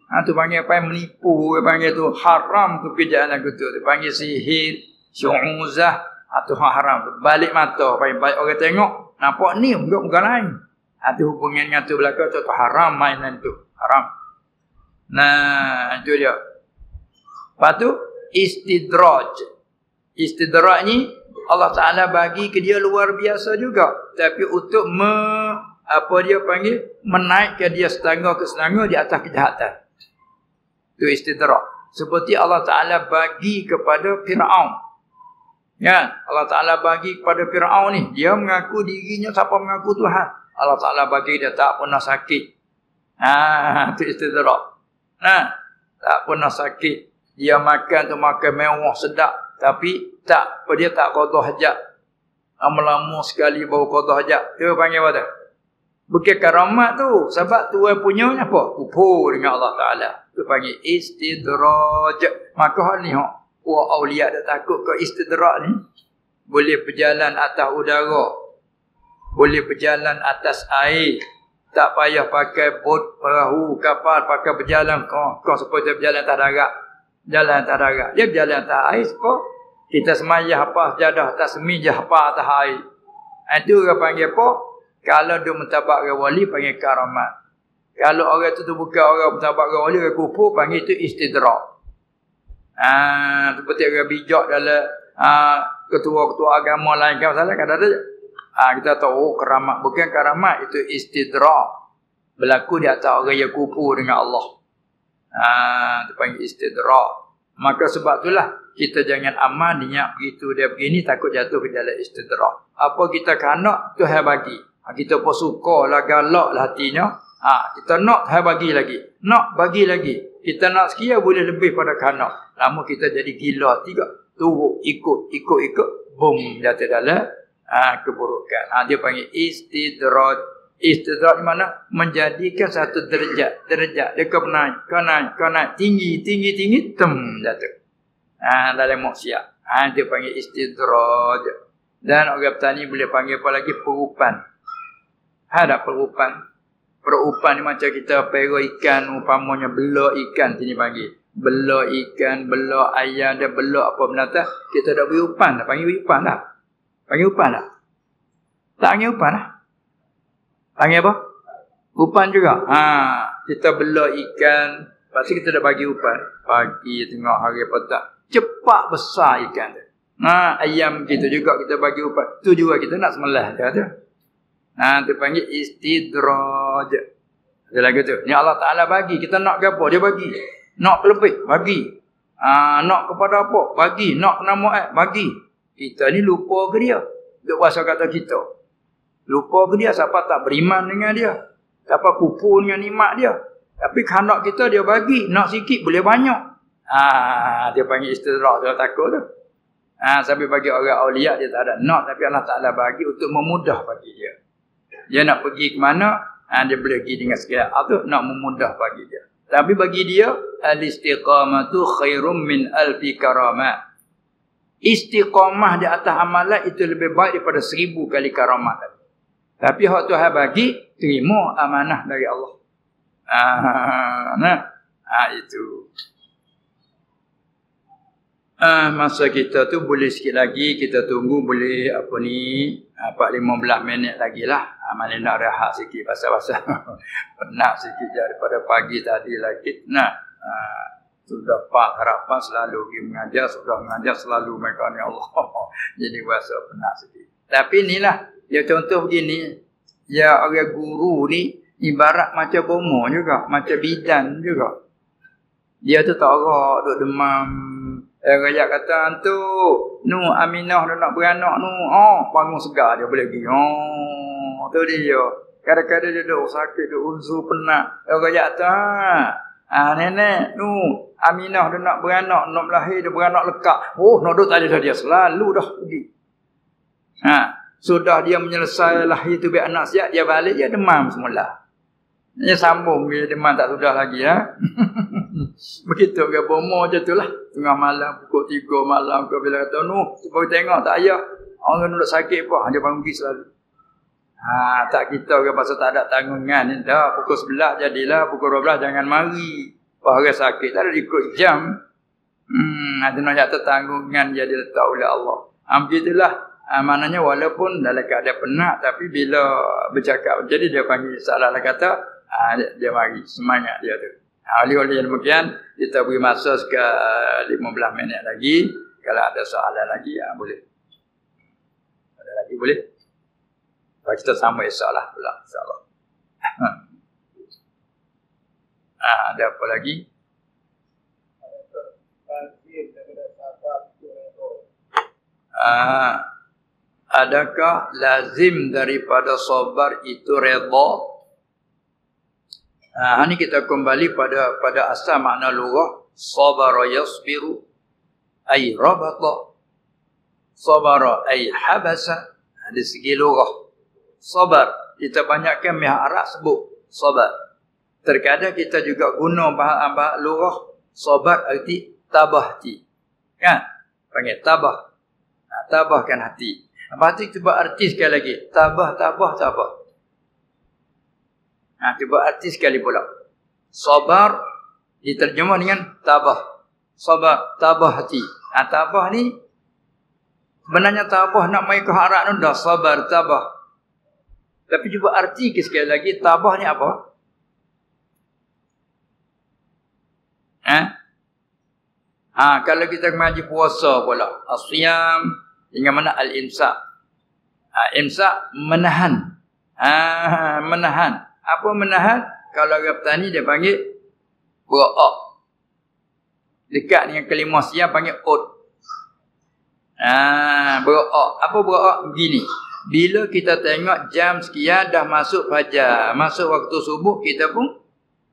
Tu panggil apa yang menipu, panggil tu haram tu kerjaan aku tu. Panggil sihir, syu'uzah, atau haram. Balik mata, baik orang tengok, nampak ni, bukan lain. Tu hubungan dengan tu belakang tu haram mainan tu. Haram. Nah, itu dia. Lepas tu, istidraj. Istidraj ni, Allah Ta'ala bagi ke dia luar biasa juga. Tapi untuk menaikkan dia setengah ke setengah di atas kejahatan. Itu istidraj. Seperti Allah Ta'ala bagi kepada Fir'aun. Ya, Allah Ta'ala bagi kepada Fir'aun ni. Dia mengaku dirinya siapa mengaku Tuhan. Allah Ta'ala bagi dia tak pernah sakit. Itu istidraj. Tak pernah sakit. Dia makan tu makan mewah sedap. Tapi dia tak qada hajat. Lama-lama sekali baru qada hajat. Dia panggil apa tu? Bukan karamat tu. Sebab Tuhan punya apa? Kufur dengan Allah Ta'ala. Itu panggil istidraj. Maka hal ni awliya dah takut ke istidraj ni. Boleh berjalan atas udara. Boleh berjalan atas air. Tak payah pakai bot, perahu, kapal. Pakai berjalan. Kau seperti berjalan atas darat. Jalan atas darat. Dia berjalan atas air. Sebab kita semayah apa jadah atas semijah apa atas air. Itu orang panggil apa? Kalau dia mentabak orang wali, panggil karamat. Kalau orang tu bukan orang mentabak orang wali, orang kufur, panggil itu istidraj. Seperti orang bijak dalam ketua-ketua agama lain. Kan masalah kadang-kadang kita tahu karamat. Bukan karamat, itu istidraj. Berlaku di atas orang yang kufur dengan Allah. Itu panggil istidrak. Maka sebab itulah kita jangan amal niat begitu dia begini takut jatuh ke dalam istidrak. Apa kita kanak Tuhan bagi. Kita pun suka lah galak lah hatinya. Kita nak Tuhan bagi lagi. Nak bagi lagi. Kita nak sekian boleh lebih pada kanak. Lama kita jadi gila tiga. Turut ikut. Boom jatuh dalam keburukan. Dia panggil istidrak. Istidrak di mana? Menjadikan satu derajat. Dia kau naik. Tinggi. Tem jatuh. Dalam maksiat. Dia panggil istidrak. Dan orang petani boleh panggil apa lagi? Perupan. Ada perupan. Perupan ni macam kita pera ikan. Umpamanya belak ikan. Sini panggil. Belak ikan, belak ayam, dan belak apa benda tu. Kita dah beri upan dah. Panggil upan dah. Panggil upan dah. Tak panggil upan dah. Panggil apa? Upan juga. Kita belak ikan. Lepas tu kita dah bagi upan. Pagi, tengah hari, petang. Cepat besar ikan tu. Ayam kita juga kita bagi upan. Tu juga kita nak sembelih dia tu. Tu panggil istidraj. Ada lagi tu. Ni Allah Ta'ala bagi. Kita nak ke apa? Dia bagi. Nak lebih? Bagi. Nak kepada apa? Bagi. Nak nama bagi. Kita ni lupa ke dia? Duk bahasa kata kita. Lupa ke dia, siapa tak beriman dengan dia. Siapa kufur dengan nikmat dia. Tapi kanak kita dia bagi. Nak sikit boleh banyak. Dia panggil istidrak. Dia takut tu. Sampai bagi orang awliya dia tak ada nak. Tapi Allah Ta'ala bagi untuk memudah bagi dia. Dia nak pergi ke mana, dia boleh pergi dengan sekian. Itu nak memudah bagi dia. Tapi bagi dia, al-istiqamatu khairum min alfi karamat. Istiqamah di atas amalan itu lebih baik daripada 1000 kali karamat. Tapi hak Tuhan bagi, terima amanah dari Allah. Itu. Masa kita tu boleh sikit lagi, kita tunggu boleh 4-15 minit lagi lah. Mana nak rehat sikit pasal-pasal. Penat sikit daripada pagi tadi lagi. Sudah Pak harapan selalu pergi mengajar, sudah mengajar selalu mereka ni Allah. Jadi rasa penat sikit. Tapi inilah. Ya contoh begini, ya orang guru ni ibarat macam bomo juga, macam bidan juga. Dia tu tak arak, duk demam. Rakyat kata, tu Aminah dah nak beranak bangun segar dia boleh pergi. Tu dia. Kadang-kadang dia duk sakit, duk uzur, penat. Rakyat kata, nenek, Aminah dah nak beranak, nak melahir, dia beranak lekat. Nak duk tadi dah dia, selalu dah pergi. Sudah dia menyelesaikan lahir tu biar anak siap, dia balik, dia demam semula. Dia sambung, dia demam tak sudah lagi. Begitu ke bomo je tu lah. Tengah malam, pukul 3 malam, kau bila kata, baru tengok tak ayah. Orang nak sakit apa, dia bangun pergi selalu. Tak kita ke pasal tak ada tanggungan. Dah, pukul 11 jadilah, pukul 12 jangan mari. Orang sakit, tak ada ikut jam. Ada nak jatuh tanggungan dia diletak oleh Allah. Begitulah. Maknanya walaupun dalam keadaan penat, tapi bila bercakap jadi dia panggil salah kata, dia mari semangat dia tu. Oleh demikian kita beri masa sekitar 15 minit lagi. Kalau ada soalan lagi boleh. Ada lagi boleh. Kalau kita sambung esok lah pula insya-Allah. Ada apa lagi? Adakah lazim daripada sabar itu redha? Ini kita kembali pada asal makna lughah. Sabara yasbiru ay rabata. Sabara ay habasa. Dari segi lughah. Sabar. Kita banyakkan pihak Arab sebut sabar. Terkadang kita juga guna bahasa lughah. Sabar arti tabahti. Kan? Panggil tabah. Tabahkan hati. Lepas tu cuba arti sekali lagi. Tabah. Cuba arti sekali pula. Sabar diterjemah dengan tabah. Sabar, tabah hati. Tabah ni sebenarnya tabah nak main ke harap tu dah sabar, tabah. Tapi cuba arti sekali lagi. Tabah ni apa? Kalau kita mengaji puasa pula. Asyam dengan mana al-imsak. Imsak menahan. Menahan. Apa menahan? Kalau orang petani dia panggil bera'ak. Dekat dengan kelima siang panggil ut. Bera'ak. Apa bera'ak? Begini. Bila kita tengok jam sekian dah masuk fajar, masuk waktu subuh, kita pun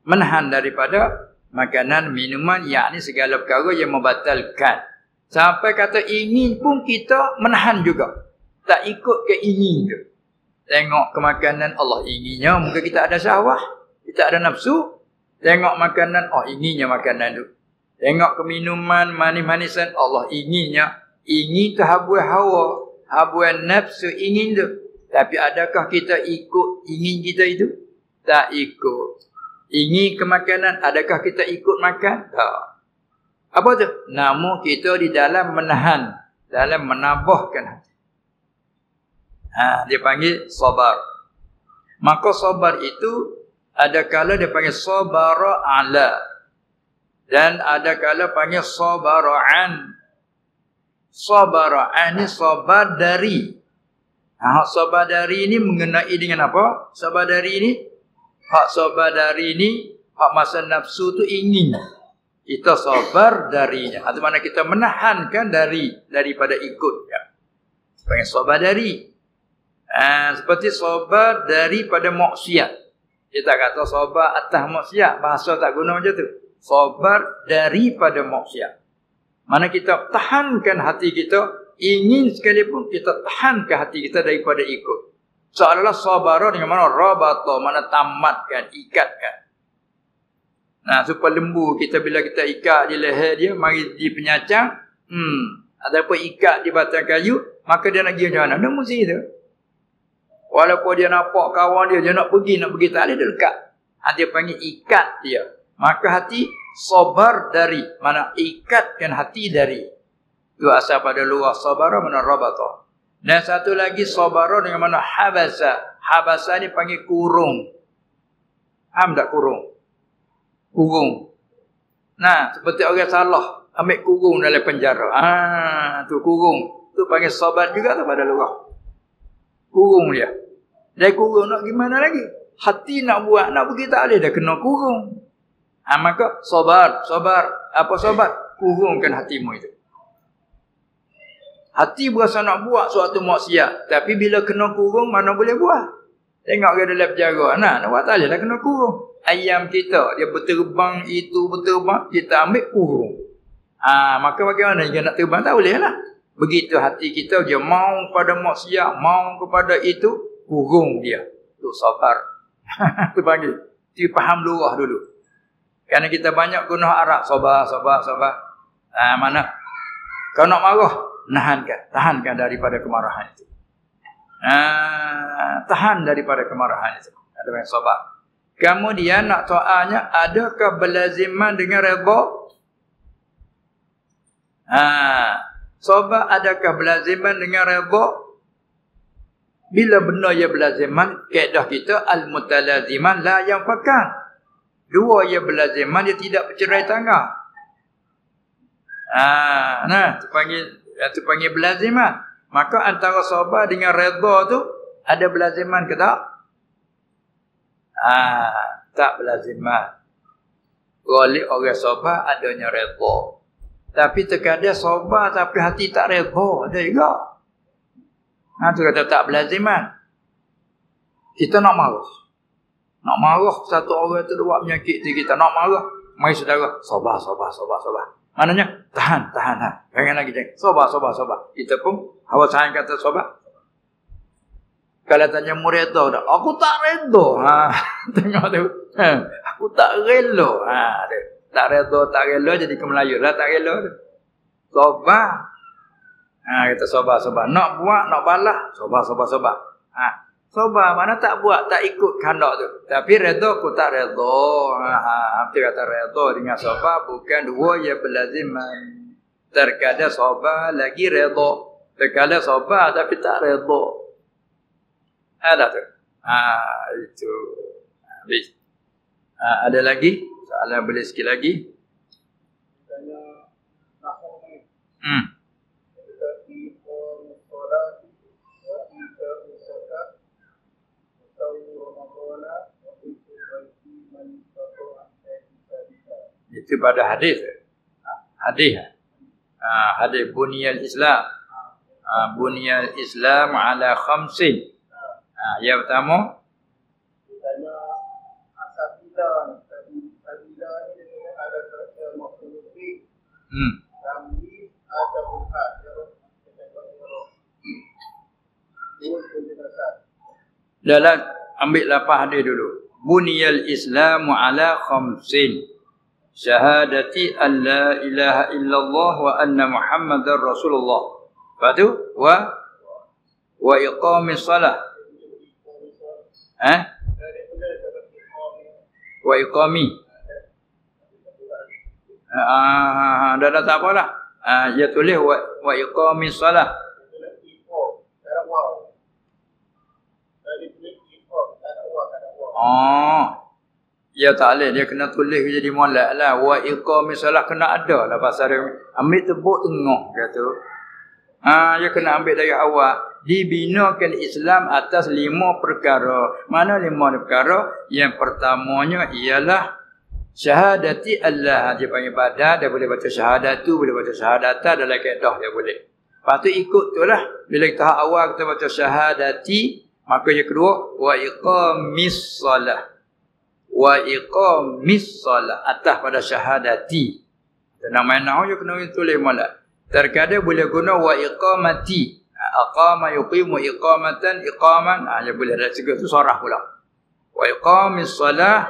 menahan daripada makanan, minuman, yakni segala perkara yang membatalkan. Sampai kata ingin pun kita menahan juga. Tak ikut ke ingin tu. Tengok ke makanan, Allah inginnya, mungkin kita ada syahwah, kita ada nafsu. Tengok makanan, oh inginnya makanan tu. Tengok ke minuman, manis-manisan, Allah inginnya. Ingin tu habuan hawa, habuan nafsu ingin tu. Tapi adakah kita ikut ingin kita itu? Tak ikut. Ingin ke makanan, adakah kita ikut makan? Tak. Apa tu? Namun kita di dalam menahan, dalam menabahkan hati. Dia panggil sabar. Maka sabar itu ada kala dia panggil sabara ala. Dan ada kala panggil sabara'an. Sabara'an ni sabar dari. Sabar dari ini mengenai dengan apa? Sabar dari ini. Hak sabar dari ini, hak masa nafsu tu ingin. Kita sabar darinya. Atau mana kita menahankan daripada ikut. Ya. Panggil sabar dari. Seperti sabar daripada maksiat. Kita kata sabar atas maksiat. Bahasa tak guna macam tu. Sabar daripada maksiat. Mana kita tahankan hati kita. Ingin sekalipun kita tahankan hati kita daripada ikut. Seolah-olah sabara dengan mana rabata. Mana tamatkan, ikatkan. Nah, supaya lembu kita bila kita ikat di leher dia. Mari di penyacang. Ataupun ikat di batang kayu. Maka dia nak pergi macam mana? Dia mesti tu. Walaupun dia nampak kawan dia nak pergi tak ada, dia dekat. Dia panggil ikat dia. Maka hati sabar dari. Mana ikatkan hati dari. Itu asal pada luar sabara mana rabata. Dan satu lagi sabara dengan mana habasa. Habasa ni panggil kurung. Tak kurung? Kurung. Nah, seperti orang salah. Ambil kurung dalam penjara. Tu kurung. Tu panggil sabar juga tu pada luar. Kurung dia. Dari kurung nak gimana lagi? Hati nak buat, nak pergi tak boleh. Dah kena kurung. Maka sabar. Apa sabar? Kurungkan hatimu itu. Hati berasa nak buat suatu maksiat. Tapi bila kena kurung, mana boleh buat? Tengok dia dalam penjara. Nak buat tak boleh. Dah kena kurung. Ayam kita, dia berterbang itu, berterbang. Kita ambil kurung. Maka bagaimana dia nak terbang? Tak boleh lah. Begitu hati kita, dia mau pada maksiat, mau kepada itu, kurung dia. Itu sabar. Itu panggil. Itu faham luah dulu. Kerana kita banyak guna Arab. Sabar. Mana? Kau nak marah, tahankan daripada kemarahan itu. Tahan daripada kemarahan itu. Ada yang sabar. Kemudian nak soalnya, adakah berlaziman dengan redha? Sabar adakah berlaziman dengan redha? Bila benar ia berlaziman, kaedah kita al-mutalaziman la yang fakan. Dua ia berlaziman, dia tidak bercerai tangga. Itu panggil berlaziman. Maka antara sabar dengan redha tu ada berlaziman ke tak? Tak berlaziman. Oleh orang sabar adanya redha. Tapi terkadang sabar tapi hati tak redha. Ada juga. Itu kata tak berlaziman. Kita nak marah. Nak marah satu orang tu buat menyakiti kita. Nak marah. Mari saudara. Sabar. Maknanya tahan. Jangan lagi jangan. Sabar. Kita pun awak sayang kata sabar. Kalau tanya mu redha dah. Aku tak redha. Tengok tu. Aku tak rela. Tak rela jadi ke Melayu lah. Tak rela tu. Sabar. Kita sabar. Nak buat, nak balas. Sabar. Sabar. Mana tak buat, tak ikut kehendak tu. Tapi redha aku tak redha. Apa kata redha dengan sabar bukan dua yang berlaziman. Terkadang sabar lagi redha. Terkadang sabar tapi tak redha. Ada tu. Itu. Habis. Ada lagi? Soalan boleh sikit lagi? Itu pada hadis. Hadis. Hadis buniyal Islam. Buniyal Islam ala khamsin. Yang pertama, dalam ambil lapah hadis dulu. Buniyal Islamu ala khamsin. Syahadati an la ilaha illallah wa anna Muhammadar Rasulullah. Lepas tu wa iqamis salah. Wa iqami. Dah tak apalah. Dia tulis wa iqamis salah. Ya tak boleh, dia kena tulis jadi molek lah. Wa iqamis salah kena ada lah pasal dia ambil tebuk tengah kata. Dia kena ambil dari awal. Dibinakan Islam atas 5 perkara. Mana 5 perkara? Yang pertamanya ialah syahadati Allah. Dia panggil badan, dia boleh baca syahadatu, boleh baca syahadata, dalam kaedah dia boleh. Lepas tu ikut tu lah. Bila tahap awal kita baca syahadati, maka yang kedua wa iqamis salah. Wa iqamis salah atas pada syahadati. Dan mana you kena tulis molek. Terkadang boleh guna wa iqamati. Aqama yuqimu iqamatan iqaman. Dia boleh ada segala tu sarah pula. Wa iqamis salah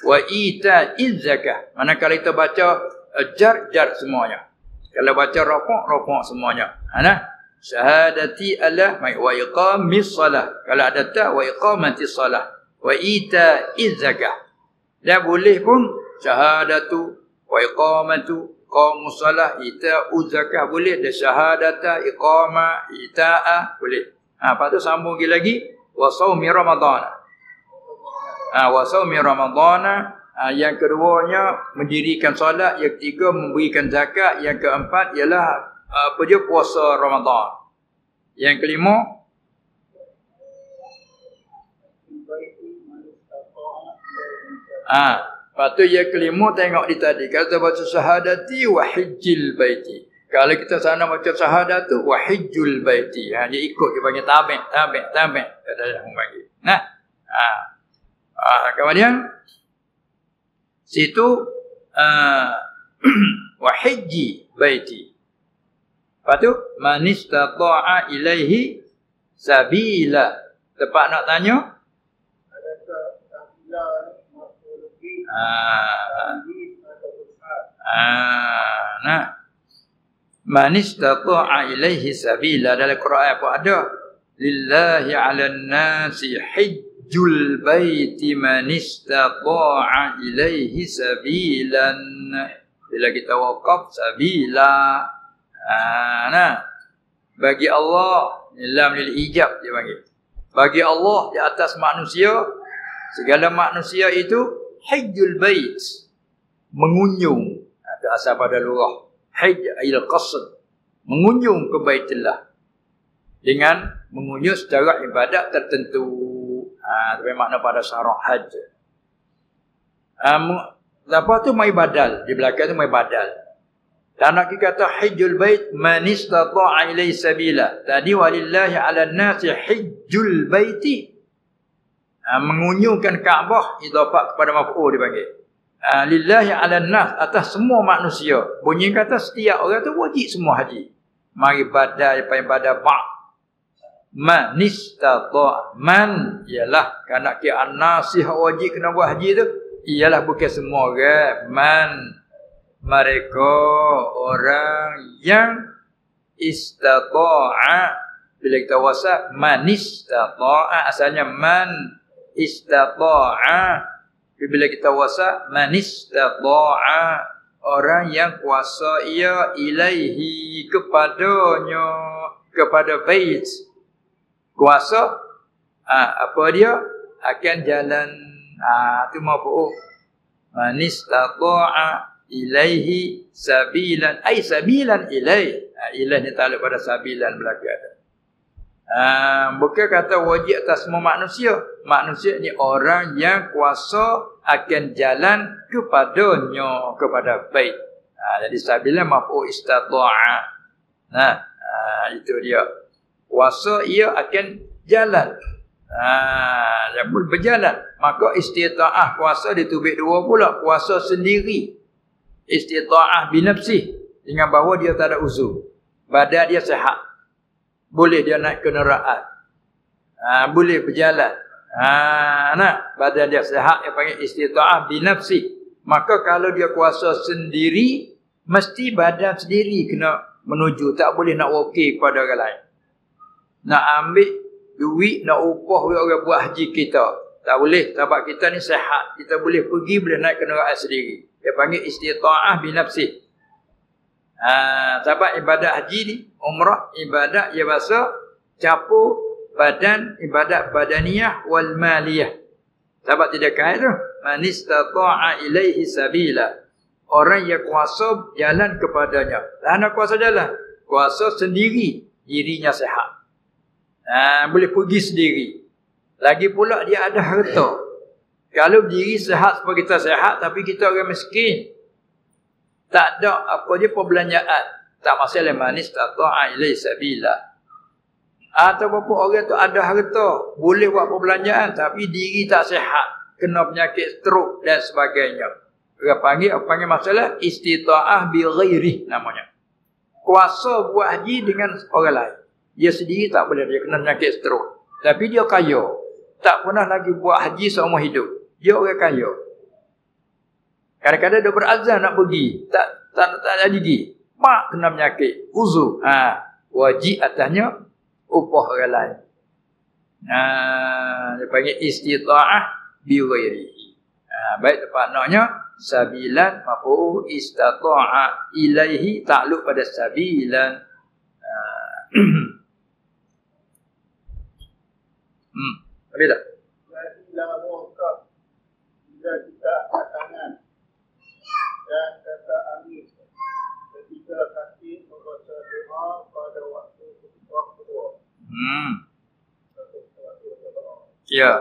wa ita'iz zakah. Manakala kita baca jar semuanya. Kalau baca rafaq semuanya. Syahadati Allah wa iqamis salah. Kalau ada ta wa iqamatis salah wa ita'iz zakah. Dan boleh pun syahadatu wa iqamatu qamus salah ita'uz zakah boleh. Ada syahadata iqamah ita'a boleh. Lepas tu sambung lagi wa shaumi ramadhan. Wa shaumi ramadhan. Yang keduanya mendirikan solat, yang ketiga memberikan zakat, yang keempat ialah puasa Ramadan. Yang kelima lepas tu yang kelima tengok di tadi. Kalau kita baca syahadati wa hijjil baiti. Kalau kita sana baca syahadatu wa hijjul baiti. Dia ikut, dia panggil tabik. Kata dia panggil. Kemudian situ wa hijji baiti. Lepas tu man istata'a ilaihi sabila. Tepat nak tanya? Man istata'a ilaihi sabila. Dalam Quran apa ada? Lillahi 'alan nasi hijjul baiti man istata'a ilaihi sabilan. Bila kita waqaf sabila. Bagi Allah, lam lil ijab dia panggil. Bagi Allah di atas manusia, segala manusia itu hajjul bait, mengunjung. Itu asal pada lurah. Hajj ayil qasd, mengunjung ke Baitullah dengan mengunjung secara ibadat tertentu. Itu makna pada syarak hajj. Lepas tu mai badal, di belakang tu mai badal. Dan nak kata hajjul bait man istata'a ilaihi sabila. Tadi walillahi 'alan nasi hajjul baiti. Mengunjungkan Kaabah idafah kepada maf'ul dipanggil. Lillahi 'alan nas, atas semua manusia. Bunyi kata setiap orang tu wajib semua haji. Mari badal pada ba'. Man istata'a, man ialah kerana ki an-nasih wajib kena buat haji tu ialah bukan semua orang. Man mereka orang yang istata'a. Bila kita wasaf man istata'a, asalnya man istata'a. Bila kita wasaf man istata'a, orang yang kuasa ia ilaihi kepadanya, kepada bait. Kuasa apa dia? Akan jalan. Itu mafu. Man istata'a ilaihi sabilan, ay sabilan ilaih. Ilaih ni takluk pada sabilan belakang. Bukan kata wajib atas semua manusia. Manusia ni orang yang kuasa akan jalan kepadanya, kepada baik. Jadi sabila maf'ul istata'a. Itu dia. Kuasa ia akan jalan. Dia pun berjalan. Maka istita'ah kuasa ditubik dua pula. Kuasa sendiri. Istita'ah binafsih. Dengan bahawa dia tak ada uzur. Badan dia sihat. Boleh dia naik kenderaan. Boleh berjalan. Badan dia sihat, dia panggil istita'ah binafsi. Maka kalau dia kuasa sendiri, mesti badan sendiri kena menuju. Tak boleh nak wakil kepada orang lain. Nak ambil duit, nak upah orang buat haji kita. Tak boleh. Sebab kita ni sihat. Kita boleh pergi, boleh naik kenderaan sendiri. Dia panggil istita'ah binafsi. Sebab ibadat haji ni, umrah, ibadat ia bahasa campur badan, ibadat badaniyah wal maliyah. Sebab tidak kait tu. Man istata'a ilaihi sabila. Orang yang kuasa jalan kepadanya. Nak kuasa jalan? Kuasa sendiri, dirinya sihat. Boleh pergi sendiri. Lagi pula dia ada harta. Kalau diri sihat seperti kita sihat, tapi kita orang miskin, tak ada apa dia perbelanjaan. Tak masalah manis tak ta'a ilai sabila. Atau apa orang tu ada harta, boleh buat perbelanjaan tapi diri tak sihat, kena penyakit stroke dan sebagainya. Orang panggil masalah istita'ah bi ghairi namanya. Kuasa buat haji dengan orang lain. Dia sendiri tak boleh, dia kena penyakit stroke. Tapi dia kaya. Tak pernah lagi buat haji seumur hidup. Dia orang kaya. Kadang-kadang dia berazam nak pergi. Tak jadi pergi. Mak kena penyakit. Uzur. Wajib atasnya upah orang lain. Dia panggil istita'ah bi ghairihi. Baik tempat naknya. Sabilan maf'ul istata'a ilaihi. Takluk pada sabilan. Habis tak? Bila kita angkat tangan dan kata amin ketika kaki membaca doa pada waktu kedua. Ya.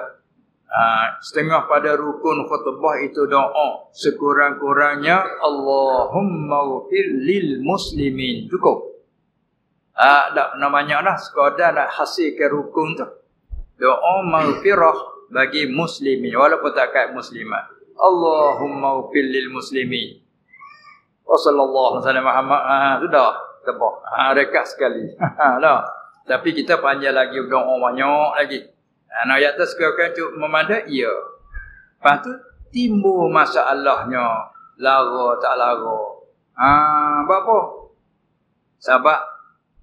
Setengah pada rukun khutbah itu doa. Sekurang-kurangnya Allahumma ghfir lil muslimin. Cukup. Tak namanya dah. Sekadar nak hasilkan rukun tu. Doa maghfirah bagi muslimin. Walaupun tak kait muslimat. Allahumma ghfir lil muslimin. Wa sallallahu alaihi Muhammad. Sudah. Tebak. Rekat sekali. Tapi kita panjang lagi doa banyak lagi. Nak ayat tu sekarang cuk memadai, ya. Lepas tu timbul masalahnya. Lara tak lara. Apa? Sebab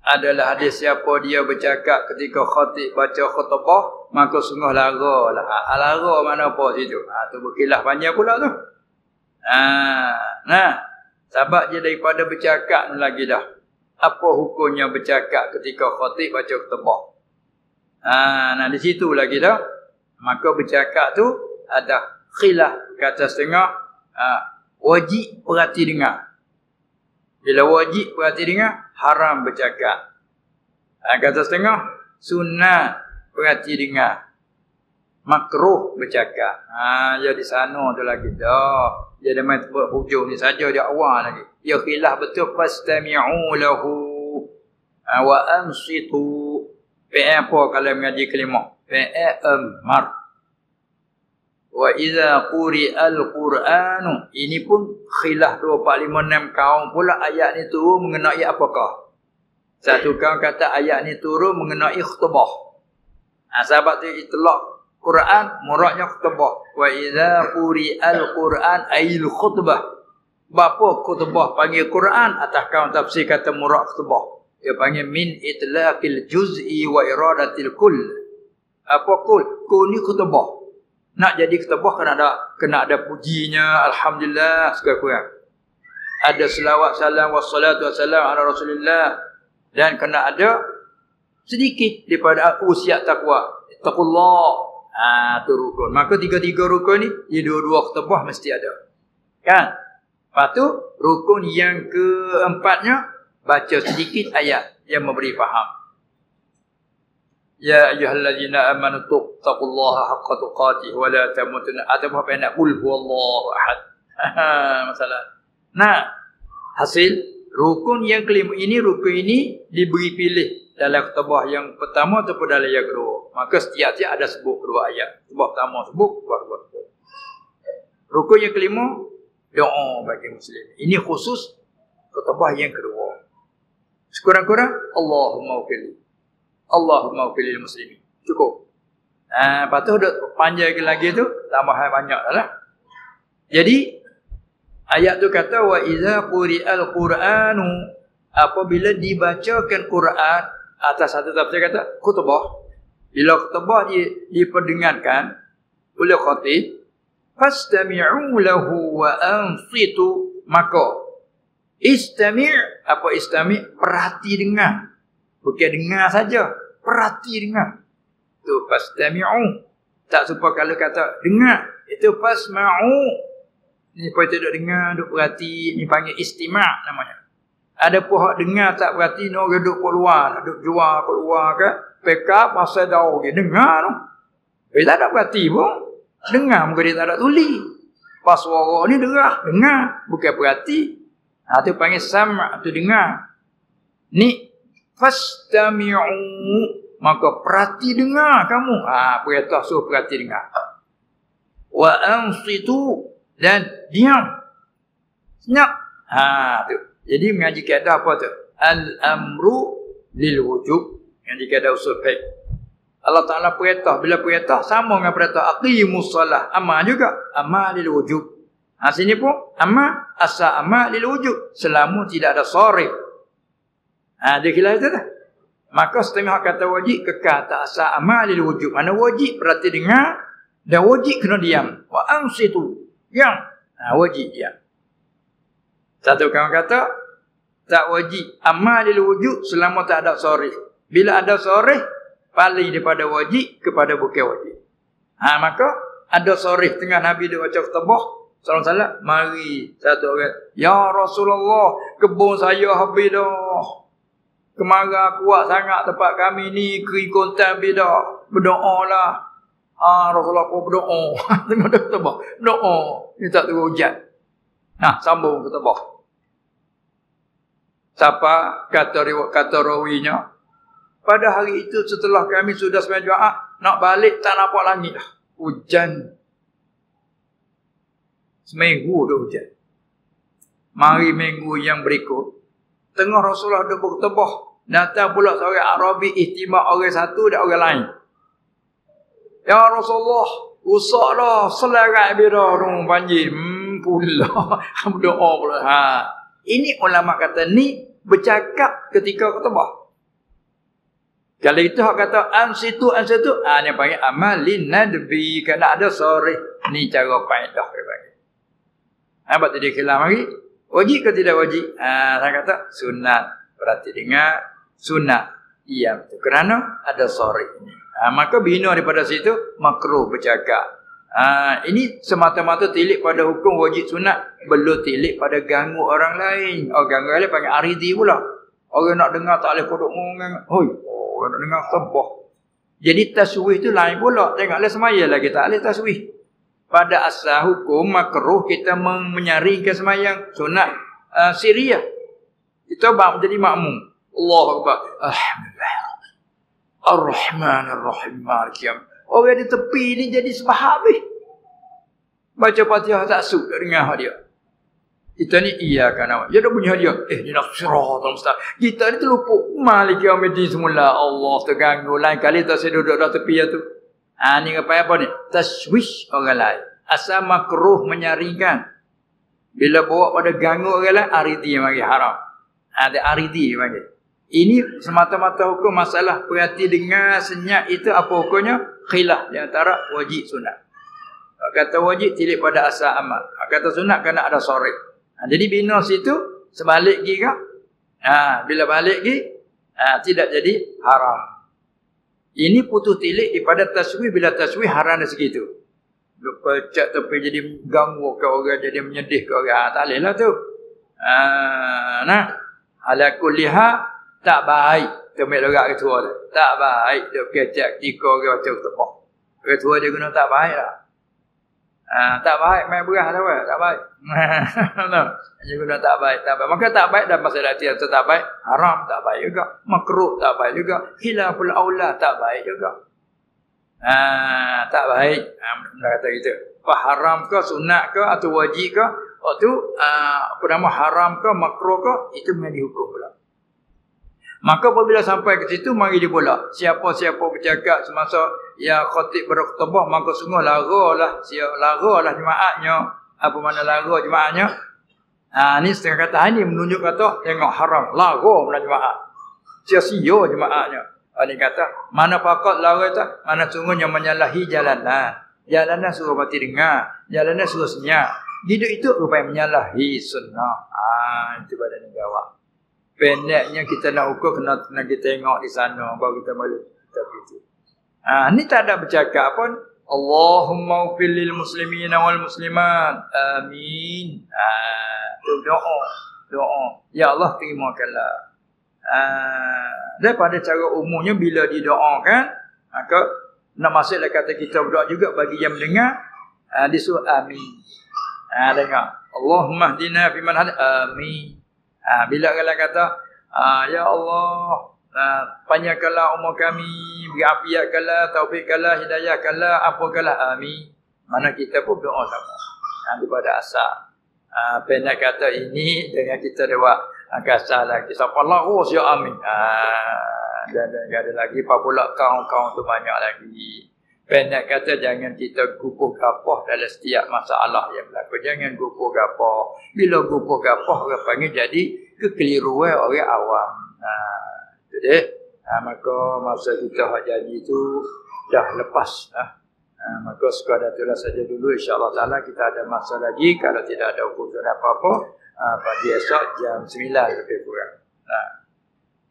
adalah hadis siapa dia bercakap ketika khatib baca khutbah, maka sungguh lara lah. Lara mana apa situ. Tu berkilah panjang pula tu. Sebab dia daripada bercakap ni lagi dah. Apa hukumnya bercakap ketika khatib baca khutbah? Di situ lagi dah. Maka bercakap tu ada khilaf. Kata setengah wajib perhati dengar. Bila wajib perhati dengar, haram bercakap. Kata setengah sunat perhati dengar, makruh bercakap. Jadi sana tu lagi dah. Dia main sebut hujung ni saja dia awal lagi. Dia khilaf betul. Fastami'u lahu wa ansitu. PA apa kalau mengaji kelima? PA amar. Wa idza quri'al Qur'anu. Ini pun khilaf 2, 4, 5, 6 kaum pula ayat ni turun mengenai apakah? Satu kaum kata ayat ni turun mengenai khutbah. Sebab tu itlaq Quran muradnya khutbah. Wa idza quri'al Qur'an ayil khutbah. Bapa khutbah panggil Quran, atas kaum tafsir kata murad khutbah. Dia panggil min itlaqil juz'i wa iradatil kull. Apa kull? Kull ni khutbah. Nak jadi khutbah kena ada pujinya, alhamdulillah sekurang-kurang. Ada selawat salam wassalatu wassalam ala Rasulillah, dan kena ada sedikit daripada usia takwa. Taqullah. Tu rukun. Maka tiga-tiga rukun ni, dia dua-dua khutbah mesti ada. Kan? Lepas tu rukun yang keempatnya baca sedikit ayat yang memberi faham. Ya ayyuhallazina amanu taqullaha haqqa tuqatih wa la tamutunna. Ataupun apa yang nak qul huwallahu ahad. Masalah. Nah, hasil rukun yang kelima ini, rukun ini diberi pilih dalam khutbah yang pertama ataupun dalam yang kedua. Maka setiap-tiap ada sebut kedua ayat. Khutbah pertama sebut, khutbah kedua sebut. Rukun yang kelima, doa bagi muslim. Ini khusus khutbah yang kedua. Sekurang-kurang Allahumma ufili. Allahumma ufili muslimin. Cukup. Lepas tu duk panjang lagi tu, tambah banyak lah. Jadi ayat tu kata wa idza quri'al qur'anu, apabila dibacakan Quran, atas satu tafsir kata khutbah. Bila khutbah diperdengarkan oleh khatib, fastami'u lahu wa ansitu, maka istami', apa istami'? Perhati dengar. Bukan dengar saja, perhati dengar. Tu fastami'u. Tak supaya kalau kata dengar, itu fasma'u. Ni pun tak dengar, duk perhati, ni panggil istima' namanya. Ada pihak dengar tak perhati, ni orang duk keluar, duk jual keluar ke, pick up pasal dah orang dengar tu. Dia tak ada perhati pun. Dengar muka dia tak ada tuli. Pas suara ni dengar, bukan perhati. Tu panggil sam', tu dengar. Ni fastami'u, maka perhati dengar kamu. Perintah suruh perhati dengar. Wa ansitu, dan diam. Senyap. Tu. Jadi mengaji kaedah apa tu? Al-amru lil wujub. Mengaji kaedah usul fiqh. Allah Ta'ala perintah. Bila perintah, sama dengan perintah aqimus salah. Amal juga. Amal lil wujub. Sini pun, amal, asal amal lil wujub. Selama tidak ada sarif. Dia kira itu dah. Maka setengah kata wajib, kekal tak asal amal lil wujub. Mana wajib berarti dengar, dan wajib kena diam. Wa ansitu. Diam. Wajib diam. Satu kawan kata, tak wajib amal lil wujub selama tak ada sarif. Bila ada sarif, paling daripada wajib kepada bukan wajib. Maka ada sarif tengah Nabi dia baca khutbah, salam-salam, mari satu orang, ya Rasulullah, kebun saya habis dah. Kemarau kuat sangat tempat kami ni, kering kontan habis dah. Berdoalah. Rasulullah pun berdoa. Tengok dia khutbah. Berdoa. Dia tak turun hujan. Sambung khutbah. Siapa kata rawinya, pada hari itu setelah kami sudah sembahyang Jumaat, nak balik tak nampak langit dah. Hujan. Seminggu dah hujan. Mari minggu yang berikut, tengah Rasulullah ada berkhutbah, datang pula seorang Arabi, ihtimak orang satu dan orang lain. Ya Rasulullah, rusak dah, selerai bira dong banjir. Pula berdoa pula. Ini ulama kata ni bercakap ketika khutbah. Kalau itu hak kata ansitu, ni panggil amalin nadbi, kena ada sore. Ni cara faedah dia panggil. Apa tadi khilaf lagi? Wajib ke tidak wajib? Saya kata sunat. Berarti dengar sunat. Iya, betul. Kerana ada sore ini. Maka bina daripada situ makruh bercakap. Ini semata-mata tilik pada hukum wajib sunat, belum tilik pada ganggu orang lain. Ganggu orang lain panggil aridi pula. Orang nak dengar tak boleh kodok orang nak dengar khutbah. Jadi taswih itu lain pula. Tengoklah semaya lagi tak boleh taswih. Pada asal hukum makruh kita menyaringkan semayang sunat siriyah. Kita menjadi makmum. Allahu Akbar. Alhamdulillah. Ar-Rahman-Ar-Rahim. Orang di tepi ni jadi sebab habis. Baca Fatihah tak suk dengar dia. Kita ni iya kan awak. Dia dah punya dia. Dia nak siratal mustaqim. Kita ni terlupa. Malik yaumiddin semula. Allah terganggu. Lain kali tak saya duduk dah tepi tu. Ni apa ni? Taswish orang lain. Asal makruh menyaringkan. Bila bawa pada ganggu orang lain, aridi yang bagi haram. Ada aridi yang bagi. Ini semata-mata hukum masalah perhati dengar senyap itu apa hukumnya? Khilaf di antara wajib sunat. Kata wajib tilik pada asal amal. Kata sunat kena ada sore. Jadi bina situ sebalik lagi kah? Bila balik lagi tidak jadi haram. Ini putus tilik daripada taswih. Bila taswih haram dari segitu. Pecah tapi jadi ganggu ke orang, jadi menyedih ke orang. Tak boleh lah tu. Ala kulliha tak baik Temik lorak ketua tu. Tak baik dia kecek ketika dia baca tepuk. Ketua dia guna tak baik lah. Tak baik main berah tu tak baik. Dia guna tak baik. Maka tak baik dalam masa hati atau tak baik, haram tak baik juga. Makruh tak baik juga. Khilaful aula tak baik juga. Tak baik. Benda kata gitu. Haram ke, sunat ke, atau wajib ke, waktu apa nama haram ke, makruh ke, itu memang dihukum pula. Maka apabila sampai ke situ, mari dia pula. Siapa-siapa bercakap semasa ya khatib berkhutbah, maka sungguh laralah jemaatnya. Apa mana lara jemaatnya? Ni setengah kata ini menunjuk kata tengok haram, lara mana jemaat. Sia-sia jemaatnya. Ini kata, mana pakat lara tu? Mana sungguhnya menyalahi jalanan. Jalanan suruh mati dengar, jalanan suruh senyap. Hidup itu rupanya menyalahi sunnah. Itu pada ni jawab. Pendeknya kita nak ukur kena kita tengok di sana baru kita boleh kita begitu. Ni tak ada bercakap pun Allahumma ighfir lil muslimin wal muslimat. Amin. Itu doa. Ya Allah terimakanlah. Daripada cara umumnya bila didoakan, maka nak masuklah kata kita berdoa juga bagi yang mendengar, disuruh amin. Dengar. Allahumma hdina fi man hada. Amin. Bila kalian kata, ya Allah, panjangkanlah umur kami, beri afiatkanlah, taufikkanlah, hidayahkanlah, apakanlah, amin. Mana kita pun doa sama. Daripada asal. Pendek kata ini dengan kita dewa kasar lagi. Siapa larus ya amin. Dan ada lagi apa pula kaum-kaum tu banyak lagi. Pendek kata jangan kita gupuh gapah dalam setiap masalah yang berlaku. Jangan gupuh gapah. Bila gupuh gapah orang panggil jadi kekeliruan orang awam. Itu dia. Maka masa kita hak janji tu dah lepas. Maka sekadar itulah saja dulu. InsyaAllah ta'ala kita ada masa lagi. Kalau tidak ada urusan apa-apa, pagi esok jam 9 lebih kurang.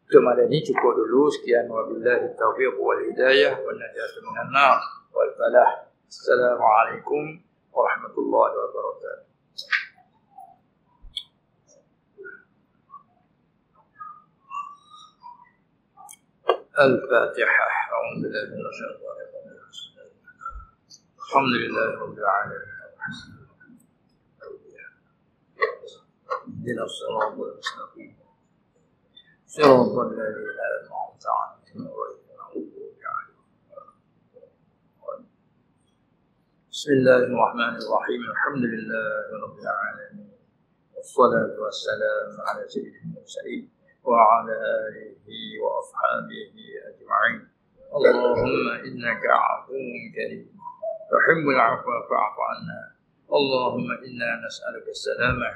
Itu malam ini cukup dulu. Sekian wabillahi taufiq wal hidayah wa najatu minan nar wal falah. Assalamualaikum warahmatullahi wabarakatuh. Al-Fatihah. A'udzubillahi minasyaitonir rajim. Alhamdulillahi rabbil alamin. Ihdinas siratal mustaqim. صراط الذين أنعمت عليهم غير المغضوب عليهم. بسم الله الرحمن الرحيم. الحمد لله رب العالمين والصلاة والسلام على سيد المرسلين وعلى آله وأصحابه أجمعين. اللهم إنك عفو كريم تحب العفو فاعف عنا. اللهم إنا نسألك السلامة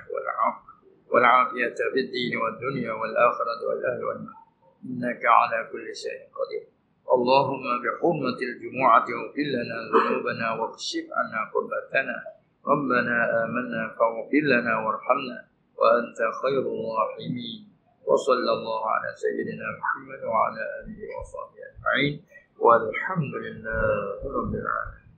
والعافية في الدين والدنيا والآخرة والأهل والمال إنك على كل شيء قدير. اللهم بحرمة الجمعة اغفر لنا ذنوبنا واكشف عنا كربتنا. ربنا آمنا فاغفر لنا وارحمنا وأنت خير الراحمين. وصلى الله على سيدنا محمد وعلى آله وصحبه أجمعين والحمد لله رب العالمين.